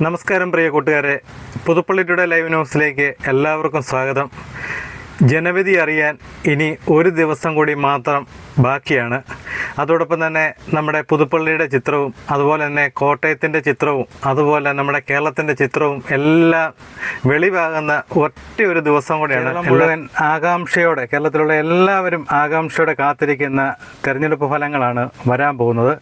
നമസ്കാരം പ്രിയ കൂട്ടുകാരെ, Puthuppally today live ന്യൂസിലേക്ക് എല്ലാവർക്കും സ്വാഗതം. ജനവിധി അറിയാൻ ഇനി ഒരു ദിവസം കൂടി മാത്രം ബാക്കിയാണ്. അതോടൊപ്പം തന്നെ നമ്മുടെ പുതുപ്പള്ളിയുടെ ചിത്രവും അതുപോലെ തന്നെ കോട്ടയത്തിൻ്റെ ചിത്രവും അതുപോലെ നമ്മുടെ കേരളത്തിൻ്റെ ചിത്രവും എല്ലാം വെളിവാകുന്ന ഒറ്റ ഒരു ദിവസം കൂടിയാണ്. മുഴുവൻ ആകാംക്ഷയോടെ, കേരളത്തിലുള്ള എല്ലാവരും ആകാംക്ഷയോടെ കാത്തിരിക്കുന്ന തെരഞ്ഞെടുപ്പ് ഫലങ്ങളാണ് വരാൻ പോകുന്നത്.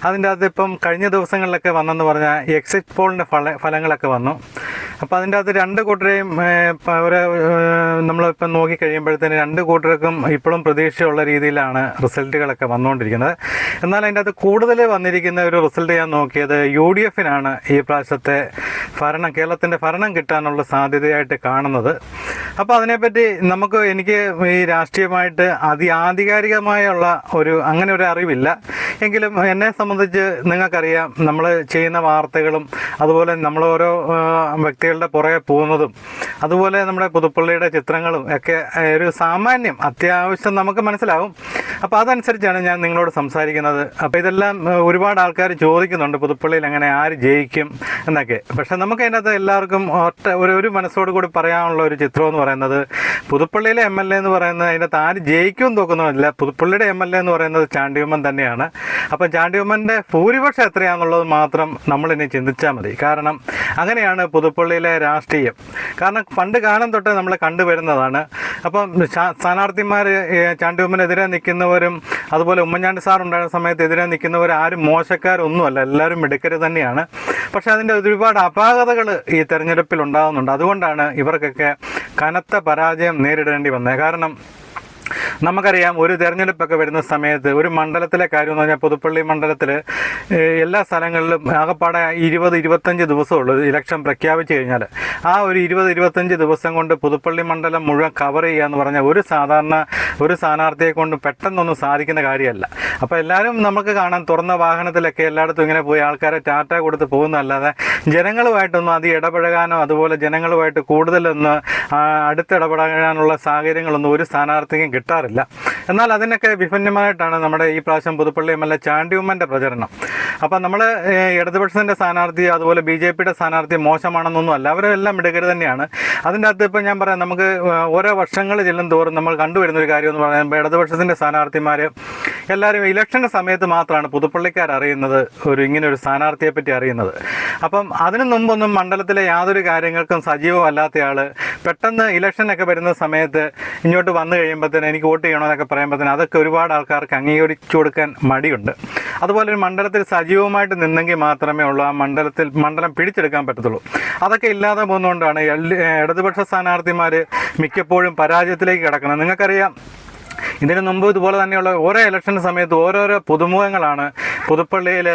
അതിൻ്റെ അകത്ത് ഇപ്പം കഴിഞ്ഞ ദിവസങ്ങളിലൊക്കെ വന്നെന്ന് പറഞ്ഞാൽ എക്സിറ്റ് പോളിൻ്റെ ഫലങ്ങളൊക്കെ വന്നു. അപ്പോൾ അതിൻ്റെ അകത്ത് രണ്ട് കൂട്ടരെയും നമ്മളിപ്പം നോക്കിക്കഴിയുമ്പോഴത്തേന് രണ്ട് കൂട്ടർക്കും ഇപ്പോഴും പ്രതീക്ഷയുള്ള രീതിയിലാണ് റിസൾട്ടുകളൊക്കെ വന്നുകൊണ്ടിരിക്കുന്നത്. എന്നാൽ അതിൻ്റെ അകത്ത് കൂടുതൽ വന്നിരിക്കുന്ന ഒരു റിസൾട്ട് ഞാൻ നോക്കിയത് UDFനാണ് ഈ പ്രാവശ്യത്തെ കേരളത്തിൻ്റെ ഭരണം കിട്ടാനുള്ള സാധ്യതയായിട്ട് കാണുന്നത്. അപ്പോൾ അതിനെപ്പറ്റി എനിക്ക് ഈ രാഷ്ട്രീയമായിട്ട് ആധികാരികമായുള്ള അങ്ങനെ ഒരു അറിവില്ല. എങ്കിലും എന്നെ സംബന്ധിച്ച് നിങ്ങൾക്കറിയാം, നമ്മൾ ചെയ്യുന്ന വാർത്തകളും അതുപോലെ നമ്മൾ ഓരോ വ്യക്തികളുടെ പുറകെ പോകുന്നതും അതുപോലെ നമ്മുടെ പുതുപ്പള്ളിയുടെ ചിത്രങ്ങളും ഒക്കെ ഒരു സാമാന്യം അത്യാവശ്യം നമുക്ക് മനസ്സിലാവും. അപ്പോൾ അതനുസരിച്ചാണ് ഞാൻ നിങ്ങളോട് സംസാരിക്കുന്നത്. അപ്പോൾ ഇതെല്ലാം ഒരുപാട് ആൾക്കാർ ചോദിക്കുന്നുണ്ട്, പുതുപ്പള്ളിയിൽ അങ്ങനെ ആര് ജയിക്കും എന്നൊക്കെ. പക്ഷേ നമുക്ക് അതിനകത്ത് എല്ലാവർക്കും ഒരു മനസ്സോട് കൂടി പറയാനുള്ള ഒരു ചിത്രം എന്ന് പറയുന്നത്, പുതുപ്പള്ളിയിലെ MLA എന്ന് പറയുന്നത് അതിനകത്ത് ആര് ജയിക്കും നോക്കുന്നതല്ല, പുതുപ്പള്ളിയുടെ MLA എന്ന് പറയുന്നത് ചാണ്ടിയുമ്മൻ തന്നെയാണ്. അപ്പം ചാണ്ടിയുമ്മൻ്റെ ഭൂരിപക്ഷം എത്രയാണെന്നുള്ളത് മാത്രം നമ്മളിനി ചിന്തിച്ചാൽ മതി. കാരണം അങ്ങനെയാണ് പുതുപ്പള്ളിയിലെ രാഷ്ട്രീയം. കാരണം പണ്ട് കാലം തൊട്ട് നമ്മൾ കണ്ടുവരുന്നതാണ്. അപ്പം സ്ഥാനാർത്ഥിമാർ ചാണ്ടിയുമ്മനെതിരെ നിൽക്കുന്നവരും അതുപോലെ ഉമ്മൻചാണ്ടി സാർ ഉണ്ടായിരുന്ന സമയത്ത് എതിരെ നിൽക്കുന്നവർ ആരും മോശക്കാരൊന്നുമല്ല, എല്ലാവരും മിടുക്കർ തന്നെയാണ്. പക്ഷേ അതിൻ്റെ ഒരുപാട് അപാകതകൾ ഈ തെരഞ്ഞെടുപ്പിൽ ഉണ്ടാകുന്നുണ്ട്. അതുകൊണ്ടാണ് ഇവർക്കൊക്കെ കനത്ത പരാജയം നേരിടേണ്ടി വന്നത്. കാരണം നമുക്കറിയാം, ഒരു തിരഞ്ഞെടുപ്പൊക്കെ വരുന്ന സമയത്ത് ഒരു മണ്ഡലത്തിലെ കാര്യം എന്ന് പറഞ്ഞാൽ, പുതുപ്പള്ളി മണ്ഡലത്തിൽ എല്ലാ സ്ഥലങ്ങളിലും ആകെപ്പാടെ 20-25 ദിവസമുള്ളൂ ഇലക്ഷൻ പ്രഖ്യാപിച്ചു കഴിഞ്ഞാൽ. ആ ഒരു 20-25 ദിവസം കൊണ്ട് പുതുപ്പള്ളി മണ്ഡലം മുഴുവൻ കവർ ചെയ്യുക എന്ന് പറഞ്ഞാൽ ഒരു സ്ഥാനാർത്ഥിയെ കൊണ്ട് പെട്ടെന്നൊന്നും സാധിക്കുന്ന കാര്യമല്ല. അപ്പോൾ എല്ലാവരും നമുക്ക് കാണാൻ തുറന്ന വാഹനത്തിലൊക്കെ എല്ലായിടത്തും ഇങ്ങനെ പോയി ആൾക്കാരെ ടാറ്റ കൊടുത്ത് പോകുന്നതല്ലാതെ ജനങ്ങളുമായിട്ടൊന്നും ഇടപഴകാനോ അതുപോലെ ജനങ്ങളുമായിട്ട് കൂടുതലൊന്ന് അടുത്തിടപഴകാനുള്ള സാഹചര്യങ്ങളൊന്നും ഒരു സ്ഥാനാർത്ഥിക്കും കിട്ടാറില്ല. എന്നാൽ അതിനൊക്കെ വിഭിന്നമായിട്ടാണ് നമ്മുടെ ഈ പ്രാവശ്യം പുതുപ്പള്ളി MLA ചാണ്ടിയുമ്മൻ്റെ പ്രചരണം. അപ്പം നമ്മൾ ഇടതുപക്ഷത്തിൻ്റെ സ്ഥാനാർത്ഥി അതുപോലെ BJPയുടെ സ്ഥാനാർത്ഥി മോശമാണെന്നൊന്നും അല്ല, അവരെല്ലാം മിടുക്കർ തന്നെയാണ്. അതിൻ്റെ അകത്ത് ഇപ്പം ഞാൻ പറയാം, നമുക്ക് ഓരോ വർഷങ്ങൾ ചെല്ലും തോറും നമ്മൾ കണ്ടുവരുന്നൊരു കാര്യം എന്ന് പറയുമ്പോൾ, ഇടതുപക്ഷത്തിൻ്റെ സ്ഥാനാർത്ഥിമാർ എല്ലാവരും ഇലക്ഷൻ്റെ സമയത്ത് മാത്രമാണ് പുതുപ്പള്ളിക്കാർ അറിയുന്നത്, ഇങ്ങനെ ഒരു സ്ഥാനാർത്ഥിയെ പറ്റി അറിയുന്നത്. അപ്പം അതിനു മുമ്പൊന്നും മണ്ഡലത്തിലെ യാതൊരു കാര്യങ്ങൾക്കും സജീവമല്ലാത്തയാൾ പെട്ടെന്ന് ഇലക്ഷനൊക്കെ വരുന്ന സമയത്ത് ഇങ്ങോട്ട് വന്നു കഴിയുമ്പോഴത്തേന് എനിക്ക് വോട്ട് ചെയ്യണമെന്നൊക്കെ പറയുമ്പോഴത്തേന് അതൊക്കെ ഒരുപാട് ആൾക്കാർക്ക് അംഗീകരിച്ചു കൊടുക്കാൻ മടിയുണ്ട്. അതുപോലെ ഒരു മണ്ഡലത്തിൽ സജീവമായിട്ട് നിന്നെങ്കിൽ മാത്രമേ ഉള്ളൂ ആ മണ്ഡലം പിടിച്ചെടുക്കാൻ പറ്റത്തുള്ളൂ. അതൊക്കെ ഇല്ലാതെ പോകുന്നതുകൊണ്ടാണ് ഇടതുപക്ഷ സ്ഥാനാർത്ഥിമാർ മിക്കപ്പോഴും പരാജയത്തിലേക്ക് കിടക്കുന്നത്. നിങ്ങൾക്കറിയാം, ഇതിനു മുമ്പ് ഇതുപോലെ തന്നെയുള്ള ഓരോ ഇലക്ഷൻ സമയത്ത് ഓരോരോ പുതുമുഖങ്ങളാണ് പുതുപ്പള്ളിയിൽ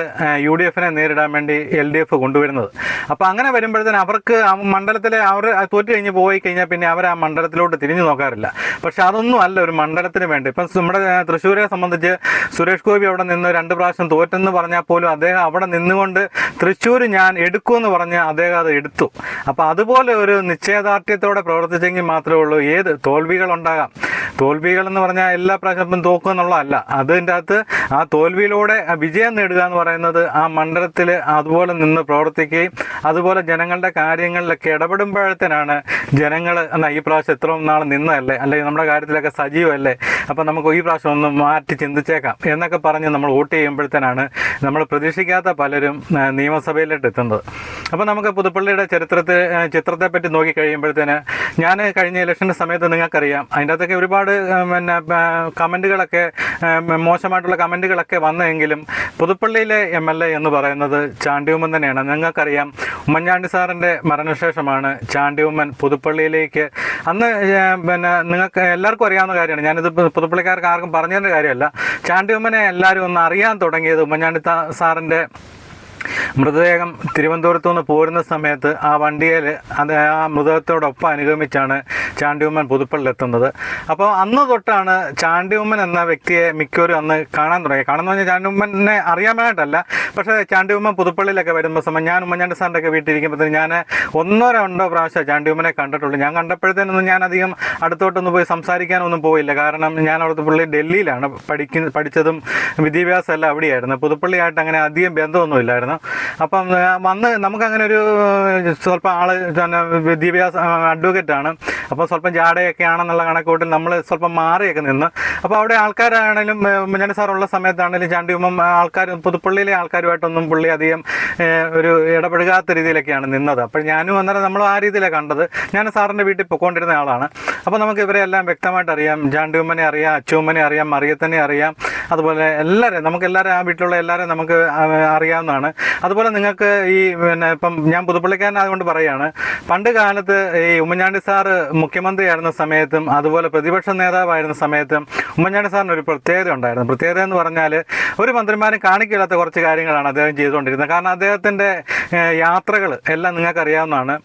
UDFനെ നേരിടാൻ വേണ്ടി LDF കൊണ്ടുവരുന്നത്. അപ്പോൾ അങ്ങനെ വരുമ്പോഴത്തേന് അവർക്ക് ആ മണ്ഡലത്തിലെ അവർ തോറ്റു കഴിഞ്ഞ് പോയി കഴിഞ്ഞാൽ പിന്നെ അവർ ആ മണ്ഡലത്തിലോട്ട് തിരിഞ്ഞു നോക്കാറില്ല. പക്ഷെ അതൊന്നും അല്ല ഒരു മണ്ഡലത്തിന് വേണ്ടി. ഇപ്പം നമ്മുടെ തൃശ്ശൂരെ സംബന്ധിച്ച് സുരേഷ് ഗോപി അവിടെ നിന്ന് 2 പ്രാവശ്യം തോറ്റെന്ന് പറഞ്ഞാൽ പോലും അദ്ദേഹം അവിടെ നിന്നുകൊണ്ട് തൃശ്ശൂർ ഞാൻ എടുക്കുമെന്ന് പറഞ്ഞ് അദ്ദേഹം അത് എടുത്തു. അപ്പോൾ അതുപോലെ ഒരു നിശ്ചയദാർഢ്യത്തോടെ പ്രവർത്തിച്ചെങ്കിൽ മാത്രമേ ഉള്ളൂ. ഏത് തോൽവികളുണ്ടാകാം, തോൽവികളെന്ന് പറഞ്ഞാൽ എല്ലാ പ്രാവശ്യവും തോക്കുക എന്നുള്ളതല്ല. അതിൻ്റെ അകത്ത് ആ തോൽവിയിലൂടെ വിജയം നേടുക എന്ന് പറയുന്നത് ആ മണ്ഡലത്തിൽ അതുപോലെ നിന്ന് പ്രവർത്തിക്കുകയും അതുപോലെ ജനങ്ങളുടെ കാര്യങ്ങളിലൊക്കെ ഇടപെടുമ്പോഴത്തേനാണ് ജനങ്ങൾ എന്നാൽ ഈ പ്രാവശ്യം എത്ര നാൾ നിന്നതല്ലേ, അല്ലെങ്കിൽ നമ്മുടെ കാര്യത്തിലൊക്കെ സജീവമല്ലേ, അപ്പോൾ നമുക്ക് ഈ പ്രാവശ്യം ഒന്ന് മാറ്റി ചിന്തിച്ചേക്കാം എന്നൊക്കെ പറഞ്ഞ് നമ്മൾ വോട്ട് ചെയ്യുമ്പോഴത്തേനാണ് നമ്മൾ പ്രതീക്ഷിക്കാത്ത പലരും നിയമസഭയിലോട്ട് എത്തുന്നത്. അപ്പോൾ നമുക്ക് പുതുപ്പള്ളിയുടെ ചിത്രത്തെ പറ്റി നോക്കിക്കഴിയുമ്പോഴത്തേന്, ഞാൻ കഴിഞ്ഞ ഇലക്ഷൻ്റെ സമയത്ത് നിങ്ങൾക്കറിയാം, അതിൻ്റെ അകത്തൊക്കെ ഒരുപാട് കമൻറ്റുകളൊക്കെ മോശമായിട്ടുള്ള കമൻറ്റുകളൊക്കെ വന്നെങ്കിലും പുതുപ്പള്ളിയിലെ MLA എന്ന് പറയുന്നത് ചാണ്ടിയുമ്മൻ തന്നെയാണ്. നിങ്ങൾക്കറിയാം, ഉമ്മൻചാണ്ടി സാറിൻ്റെ മരണശേഷമാണ് ചാണ്ടിയുമ്മൻ പുതുപ്പള്ളിയിലേക്ക് അന്ന് നിങ്ങൾക്ക് എല്ലാവർക്കും അറിയാവുന്ന കാര്യമാണ്, ഞാനിത് പുതുപ്പള്ളിക്കാർക്ക് ആർക്കും പറഞ്ഞു തരുന്ന കാര്യമല്ല. ചാണ്ടിയുമ്മനെ എല്ലാവരും ഒന്ന് അറിയാൻ തുടങ്ങിയത് ഉമ്മൻചാണ്ടി സാറിൻ്റെ മൃതദേഹം തിരുവനന്തപുരത്തു നിന്ന് പോരുന്ന സമയത്ത് ആ വണ്ടിയിൽ ആ മൃതദേഹത്തോടൊപ്പം അനുഗമിച്ചാണ് ചാണ്ടിയുമ്മൻ പുതുപ്പള്ളിലെത്തുന്നത്. അപ്പോൾ അന്ന് തൊട്ടാണ് ചാണ്ടിയുമ്മൻ എന്ന വ്യക്തിയെ മിക്കവരും അന്ന് കാണാൻ തുടങ്ങി. കാണുന്ന പറഞ്ഞാൽ ചാണ്ടിയുമ്മനെ അറിയാനായിട്ടല്ല, പക്ഷേ ചാണ്ടിയുമ്മൻ പുതുപ്പള്ളിയിലൊക്കെ വരുമ്പോൾ സമയം ഞാൻ ഉമ്മൻചാണ്ടി സാറിൻ്റെ ഒക്കെ വീട്ടിലിരിക്കുമ്പോഴത്തേന് ഞാൻ 1-2 പ്രാവശ്യം ചാണ്ടിയുമ്മനെ കണ്ടിട്ടുള്ളൂ. ഞാൻ കണ്ടപ്പോഴത്തേനൊന്നും ഞാൻ അധികം അടുത്തോട്ടൊന്നും പോയി സംസാരിക്കാനൊന്നും പോയില്ല. കാരണം ഞാൻ അവിടുത്തെ പുള്ളി ഡൽഹിയിലാണ് പഠിച്ചതും വിദ്യാഭ്യാസം എല്ലാം അവിടെയായിരുന്നു. പുതുപ്പള്ളിയായിട്ട് അങ്ങനെ അധികം ബന്ധമൊന്നുമില്ലായിരുന്നു. അപ്പം വന്ന് നമുക്കങ്ങനെ ഒരു സ്വല്പം ആൾ വിദ്യാഭ്യാസ അഡ്വക്കേറ്റാണ്, അപ്പോൾ സ്വല്പം ജാടയൊക്കെ ആണെന്നുള്ള കണക്കൂട്ടിൽ നമ്മൾ സ്വല്പം മാറിയൊക്കെ നിന്ന്. അപ്പോൾ അവിടെ ആൾക്കാരാണെങ്കിലും ഉമ്മൻചാണ്ടി സാറുള്ള സമയത്താണെങ്കിലും ചാണ്ടിയുമ്മൻ ആൾക്കാർ പുതുപ്പള്ളിയിലെ ആൾക്കാരുമായിട്ടൊന്നും പുള്ളി അധികം ഒരു ഇടപഴകാത്ത രീതിയിലൊക്കെയാണ് നിന്നത്. അപ്പോൾ ഞാനും അന്നേരം നമ്മൾ ആ രീതിയിലാണ് കണ്ടത്. ഞാൻ സാറിൻ്റെ വീട്ടിൽ പൊയ്ക്കൊണ്ടിരുന്ന ആളാണ്. അപ്പോൾ നമുക്ക് ഇവരെല്ലാം വ്യക്തമായിട്ട് അറിയാം. ചാണ്ടിയുമ്മനെ അറിയാം, അച്ചുമ്മനെ അറിയാം, മറിയത്തിനെ അറിയാം, അതുപോലെ നമുക്കെല്ലാവരും ആ വീട്ടിലുള്ള എല്ലാവരും നമുക്ക് അറിയാവുന്നതാണ്. അതുപോലെ നിങ്ങൾക്ക് ഈ ഇപ്പം ഞാൻ പുതുപ്പള്ളിക്കാരനായതുകൊണ്ട് പറയുകയാണ്, പണ്ട് കാലത്ത് ഈ ഉമ്മൻചാണ്ടി സാറ് മുഖ്യമന്ത്രിയായിരുന്ന സമയത്തും അതുപോലെ പ്രതിപക്ഷ നേതാവായിരുന്ന സമയത്തും ഉമ്മൻചാണ്ടി സാറിന് ഒരു പ്രത്യേകത ഉണ്ടായിരുന്നു. പ്രത്യേകത എന്ന് പറഞ്ഞാൽ ഒരു മന്ത്രിമാരും കാണിക്കില്ലാത്ത കുറച്ച് കാര്യങ്ങളാണ് അദ്ദേഹം ചെയ്തുകൊണ്ടിരുന്നത്. കാരണം അദ്ദേഹത്തിൻ്റെ യാത്രകൾ എല്ലാം നിങ്ങൾക്കറിയാവുന്നതാണ്.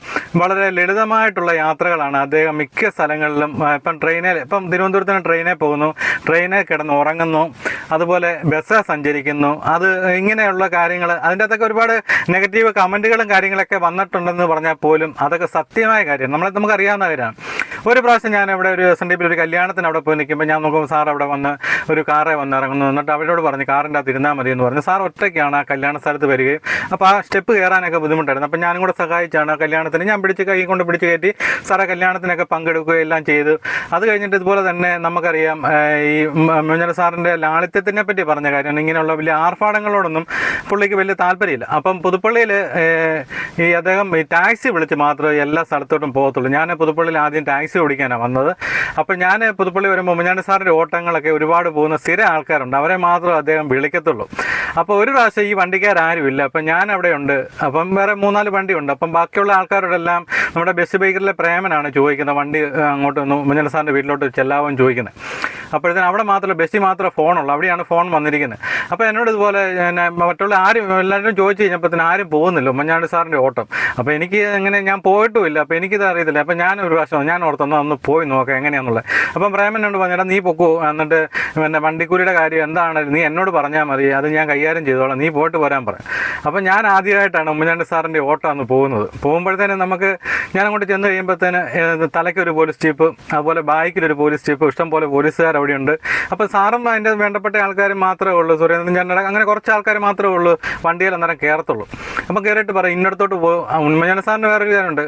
വളരെ ലളിതമായിട്ടുള്ള യാത്രകളാണ് അദ്ദേഹം മിക്ക സ്ഥലങ്ങളിലും. ഇപ്പം തിരുവനന്തപുരത്തിന് ട്രെയിനിൽ പോകുന്നു, ട്രെയിനിൽ കിടന്ന് ഉറങ്ങുന്നു, അതുപോലെ ബസ് സഞ്ചരിക്കുന്നു. അത് ഇങ്ങനെയുള്ള കാര്യങ്ങൾ, അതിൻ്റെ അകത്തൊക്കെ ഒരുപാട് നെഗറ്റീവ് കമൻറ്റുകളും കാര്യങ്ങളൊക്കെ വന്നിട്ടുണ്ടെന്ന് പറഞ്ഞാൽ പോലും അതൊക്കെ സത്യമായ കാര്യം, നമുക്കറിയാവുന്ന കാര്യമാണ്. ഒരു പ്രാവശ്യം ഞാൻ ഇവിടെ ഒരു SNDP ഒരു കല്യാണത്തിന് അവിടെ പോയി നിൽക്കുമ്പോൾ ഞാൻ നോക്കുമ്പോൾ സാർ അവിടെ വന്ന് ഒരു കാറേ വന്ന് ഇറങ്ങുന്നു. എന്നിട്ട് അവരോട് പറഞ്ഞു കാറിൻ്റെ അകത്ത് ഇരുന്നാൽ മതി എന്ന് പറഞ്ഞു. സാർ ഒറ്റയ്ക്കാണ് ആ കല്യാണ സ്ഥലത്ത് വരികയും അപ്പോൾ ആ സ്റ്റെപ്പ് കയറാനൊക്കെ ബുദ്ധിമുട്ടായിരുന്നു. അപ്പോൾ ഞാനും കൂടെ സഹായിച്ചാണ് ആ കല്യാണത്തിന്. ഞാൻ കൈ കൊണ്ട് പിടിച്ച് കയറ്റി സാറെ കല്യാണത്തിനൊക്കെ പങ്കെടുക്കുകയെല്ലാം ചെയ്തു. അത് കഴിഞ്ഞിട്ട് ഇതുപോലെ തന്നെ നമുക്കറിയാം ഈ ഉമ്മൻചാണ്ടി സാറിൻ്റെ ലാളിത്യത്തിനെ പറ്റി പറഞ്ഞ കാര്യമാണ്. ഇങ്ങനെയുള്ള വലിയ ആർഭാടങ്ങളോടൊന്നും പുള്ളിക്ക് വലിയ താല്പര്യമില്ല. അപ്പം പുതുപ്പള്ളിയിൽ ഈ അദ്ദേഹം ഈ ടാക്സി വിളിച്ച് മാത്രമേ എല്ലാ സ്ഥലത്തോട്ടും പോകത്തുള്ളൂ. ഞാൻ പുതുപ്പള്ളിയിൽ ആദ്യം ടാക്സി ഓടിക്കാനാണ് വന്നത്. അപ്പോൾ ഞാൻ പുതുപ്പള്ളി വരുമ്പോൾ ഉമ്മൻചാണ്ടി സാറിൻ്റെ ഓട്ടങ്ങളൊക്കെ ഒരുപാട് പോകുന്ന സ്ഥിര ആൾക്കാരുണ്ട്, അവരെ മാത്രമേ അദ്ദേഹം വിളിക്കത്തുള്ളൂ. അപ്പോൾ ഒരു പ്രാവശ്യം ഈ വണ്ടിക്കാരും ഇല്ല. അപ്പം ഞാൻ അവിടെ ഉണ്ട്. അപ്പം വേറെ 3-4 വണ്ടിയുണ്ട്. അപ്പം ബാക്കിയുള്ള ആൾക്കാരോടെല്ലാം നമ്മുടെ ബസ് ബൈക്കറിലെ പ്രേമനാണ് ചോദിക്കുന്നത്, വണ്ടി അങ്ങോട്ട് ഉമ്മൻചാണ്ടി സാറിൻ്റെ വീട്ടിലോട്ട് ചെല്ലാവും ചോദിക്കുന്നത്. അപ്പോഴത്തേനും അവിടെ മാത്രമല്ല, ബസ്സിൽ മാത്രമേ ഫോണുള്ളൂ, അവിടെയാണ് ഫോൺ വന്നിരിക്കുന്നത്. അപ്പോൾ എന്നോട് ഇതുപോലെ മറ്റുള്ള എല്ലാവരും ചോദിച്ചു കഴിഞ്ഞപ്പോഴത്തേനും ആരും പോകുന്നില്ല ഉമ്മൻചാണ്ടി സാറിൻ്റെ ഓട്ടം. അപ്പോൾ എനിക്ക് എങ്ങനെ, ഞാൻ പോയിട്ടുമില്ല, അപ്പോൾ എനിക്കിത് അറിയത്തില്ല. അപ്പോൾ ഞാൻ ഒരു പ്രാവശ്യം ഞാൻ ഓർത്തൊന്ന് ഒന്ന് പോയി നോക്കാം എങ്ങനെയാണെന്നുള്ളത്. അപ്പം പ്രേമനോട് പറഞ്ഞാൽ നീ പൊക്കോ, എന്നിട്ട് വണ്ടിക്കൂലിയുടെ കാര്യം എന്താണ് നീ എന്നോട് പറഞ്ഞാൽ മതി, അത് ഞാൻ കൈകാര്യം ചെയ്തോളാം, നീ പോയിട്ട് വരാൻ പറയാം. അപ്പോൾ ഞാൻ ആദ്യമായിട്ടാണ് ഉമ്മൻചാണ്ടി സാറിൻ്റെ ഓട്ടമാണ് പോകുമ്പോഴത്തേനും ഞാൻ അങ്ങോട്ട് ചെന്ന് കഴിയുമ്പോഴത്തേന് തലയ്ക്കൊരു പോലീസ് ജീപ്പ്, അതുപോലെ ബാക്കിലൊരു പോലീസ് ജീപ്പ്, ഇഷ്ടംപോലെ പോലീസുകാർ അവിടെയുണ്ട്. അപ്പോൾ സാറും അതിൻ്റെ വേണ്ടപ്പെട്ട ആൾക്കാർ മാത്രമേ ഉള്ളൂ, സുരേന്ദ്രൻ ചേട്ടൻ അങ്ങനെ കുറച്ച് ആൾക്കാർ മാത്രമേ ഉള്ളൂ വണ്ടിയിൽ അന്നേരം കയറത്തുള്ളൂ. അപ്പോൾ കയറിയിട്ട് പറയും ഇന്നടത്തോട്ട് പോകും. ഉമ്മൻചാണ്ടി സാറിന് വേറൊരു കാര്യമുണ്ട്,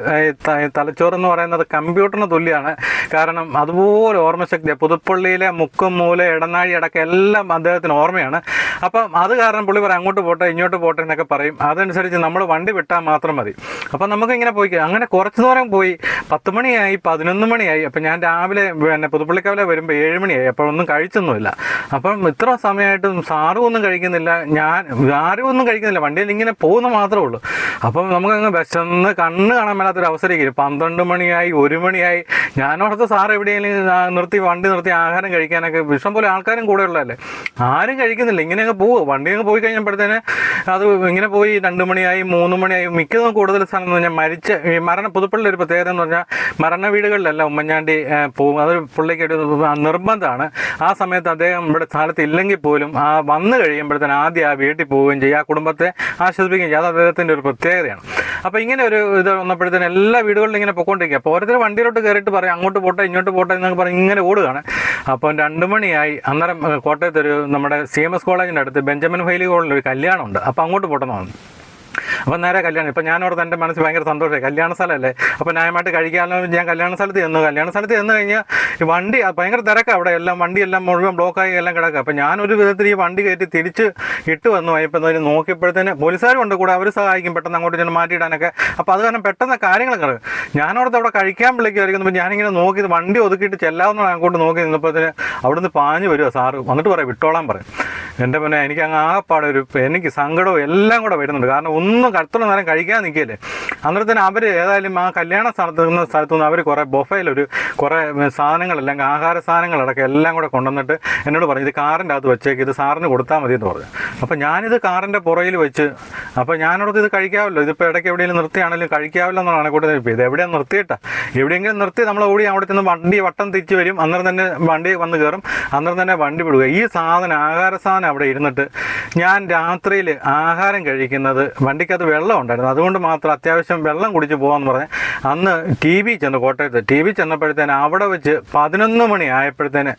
തലച്ചോറെന്ന് പറയുന്നത് കമ്പ്യൂട്ടറിന് തുല്യമാണ്. കാരണം അതുപോലെ ഓർമ്മശക്തിയാണ്. പുതുപ്പള്ളിയിലെ മുക്കും മൂല ഇടനാഴി അടക്കം എല്ലാം അദ്ദേഹത്തിന് ഓർമ്മയാണ്. അപ്പം അത് കാരണം പുള്ളി പറയും അങ്ങോട്ട് പോട്ടെ ഇങ്ങോട്ട് പോട്ടെ എന്നൊക്കെ പറയും. അതനുസരിച്ച് നമ്മൾ വണ്ടി വിട്ടാൽ മാത്രം മതി. അപ്പം നമുക്കിങ്ങനെ പോയി അങ്ങനെ കുറച്ച് ദൂരം പോയി 10 മണിയായി, 11 മണിയായി. അപ്പം ഞാൻ രാവിലെ പുതുപ്പള്ളിക്കാവിലെ വരുമ്പോൾ 7 മണിയായി. അപ്പോൾ ഒന്നും കഴിച്ചൊന്നുമില്ല. അപ്പം ഇത്ര സമയമായിട്ടും സാറും ഒന്നും കഴിക്കുന്നില്ല, ആരും ഒന്നും കഴിക്കുന്നില്ല, വണ്ടിയിൽ ഇങ്ങനെ പോകുന്ന മാത്രമേ ഉള്ളൂ. അപ്പം നമുക്കങ്ങ് വിശന്ന് കണ്ണ് കാണാൻ മേലാത്തൊരു അവസരമൊക്കെ 12 മണിയായി, 1 മണിയായി. ഞാനോടത്ത് സാർ എവിടെയെങ്കിലും വണ്ടി നിർത്തി ആഹാരം കഴിക്കാനൊക്കെ ഇഷ്ടംപോലെ ആൾക്കാരും കൂടെ ഉള്ളതല്ലേ, ആരും കഴിക്കുന്നില്ല. ഇങ്ങനെയൊക്കെ പോവുക, വണ്ടി അങ്ങ് പോയി കഴിഞ്ഞപ്പോഴത്തേന് അത് ഇങ്ങനെ പോയി 2 മണിയായി, 3 മണിയായി. മിക്കതും കൂടുതൽ സ്ഥലം എന്ന് പറഞ്ഞാൽ പുതുപ്പള്ളി ഒരു പ്രത്യേകത എന്ന് പറഞ്ഞാൽ മരണ വീടുകളിലല്ല ഉമ്മൻചാണ്ടി പോകും. അത് പുള്ളിക്ക് ഒരു നിർബന്ധമാണ്. ആ സമയത്ത് അദ്ദേഹം ഇവിടെ സ്ഥലത്ത് ഇല്ലെങ്കിൽ പോലും വന്നു കഴിയുമ്പോഴത്തേന് ആദ്യം ആ വീട്ടിൽ പോവുകയും ചെയ്യും, ആ കുടുംബത്തെ ആശ്വസിപ്പിക്കുകയും ചെയ്യും. അത് അദ്ദേഹത്തിൻ്റെ ഒരു പ്രത്യേകതയാണ്. അപ്പോൾ ഇങ്ങനെ ഒരു ഇത് വന്നപ്പോഴത്തേന് എല്ലാ വീടുകളിലും ഇങ്ങനെ പൊയ്ക്കൊണ്ടിരിക്കുക. അപ്പോൾ ഓരോരുത്തർ വണ്ടിയിലോട്ട് കയറിയിട്ട് പറയും അങ്ങോട്ട് പോട്ടെ ഇങ്ങോട്ട് പോട്ടെ എന്നൊക്കെ പറഞ്ഞ് ഇങ്ങനെ ഓടുകയാണ്. അപ്പം 2 മണിയായി. അന്നേരം കോട്ടയത്തൊരു നമ്മുടെ CMS കോളേജിൻ്റെ അടുത്ത് ബെഞ്ചമിൻ ഫൈലി ഹോളിൽ ഒരു കല്യാണമുണ്ട്. അപ്പോൾ അങ്ങോട്ട് പോട്ടെന്ന് പറഞ്ഞു. അപ്പം നേരെ കല്യാണം. ഇപ്പം ഞാനോട് എൻ്റെ മനസ്സിൽ ഭയങ്കര സന്തോഷമായി, കല്യാണ സ്ഥലമല്ലേ, അപ്പോൾ ന്യായമായിട്ട് കഴിക്കാമല്ലോ. ഞാൻ കല്യാണ സ്ഥലത്ത് ചെന്ന് കഴിഞ്ഞാൽ ഈ വണ്ടി ഭയങ്കര തിരക്കാണ് അവിടെ, എല്ലാം വണ്ടിയെല്ലാം മുഴുവൻ ബ്ലോക്കായി എല്ലാം കിടക്കുക. അപ്പോൾ ഞാനൊരു വിധത്തിൽ ഈ വണ്ടി കയറ്റി തിരിച്ച് ഇട്ട് വന്നു. ഇപ്പം നോക്കിയപ്പോഴത്തേന് പോലീസുകാരും ഉണ്ട് കൂടെ, അവർ സഹായിക്കും പെട്ടെന്ന് അങ്ങോട്ട് ചെന്ന് മാറ്റിയിടാനൊക്കെ. അപ്പോൾ അത് കാരണം പെട്ടെന്ന് കാര്യങ്ങളൊക്കെ അറിയും. ഞാനോടത്ത് അവിടെ കഴിക്കാൻ വിളിക്കുമായിരിക്കും. ഞാനിങ്ങനെ നോക്കി വണ്ടി ഒതുക്കിയിട്ട് ചെല്ലാവുന്ന അങ്ങോട്ട് നോക്കി നിന്നപ്പോഴത്തേന് അവിടുന്ന് പാഞ്ഞ് വരുമോ സാറ്, വന്നിട്ട് പറയും വിട്ടോളാൻ പറയും. എൻ്റെ പിന്നെ എനിക്ക് അങ്ങ് ആകെപ്പാടെ എനിക്ക് സങ്കടവും എല്ലാം കൂടെ വരുന്നുണ്ട്. കാരണം ഒന്നും അത്ര നേരം കഴിക്കാൻ നിൽക്കില്ലേ. അന്നേരത്തിന് അവർ ഏതായാലും ആ കല്യാണ സ്ഥലത്തുനിന്ന് അവർ കുറേ ബൊഫയിലൊരു കുറേ സാധനങ്ങളെല്ലാം ആഹാര സാധനങ്ങളടക്കം എല്ലാം കൂടെ കൊണ്ടുവന്നിട്ട് എന്നോട് പറഞ്ഞു, ഇത് കാറിൻ്റെ അകത്ത് വെച്ചേക്ക്, ഇത് സാറിന് കൊടുത്താൽ മതി എന്ന് പറഞ്ഞു. അപ്പോൾ ഞാനിത് കാറിൻ്റെ പുറയിൽ വെച്ച്, അപ്പോൾ ഞാനോടത്ത് ഇത് കഴിക്കാമല്ലോ, ഇതിപ്പോൾ ഇടയ്ക്ക് എവിടെയെങ്കിലും നിർത്തിയാണെങ്കിലും കഴിക്കാമല്ലോ എന്നാണ് കൂടെ. ഇത് എവിടെയാണ് നിർത്തിയിട്ടാ, എവിടെയെങ്കിലും നിർത്തി നമ്മൾ ഓടി അവിടെ ചെന്ന് വണ്ടി വട്ടം തിരിച്ച് വരും, അന്നേരം തന്നെ വണ്ടി വന്ന് കയറും, അന്നേരം തന്നെ വണ്ടി വിടുക. ഈ സാധനം ആഹാര സാധനം അവിടെ ഇരുന്നിട്ട് ഞാൻ രാത്രിയിൽ ആഹാരം കഴിക്കുന്നത് വണ്ടിക്കകത്ത് വെള്ളം ഉണ്ടായിരുന്നു, അതുകൊണ്ട് മാത്രം അത്യാവശ്യം വെള്ളം കുടിച്ച് പോകാമെന്ന് പറഞ്ഞ് അന്ന് കോട്ടയത്ത് ടി വി ചെന്നപ്പോഴത്തേന് അവിടെ വെച്ച് 11 മണി ആയപ്പോഴത്തേന്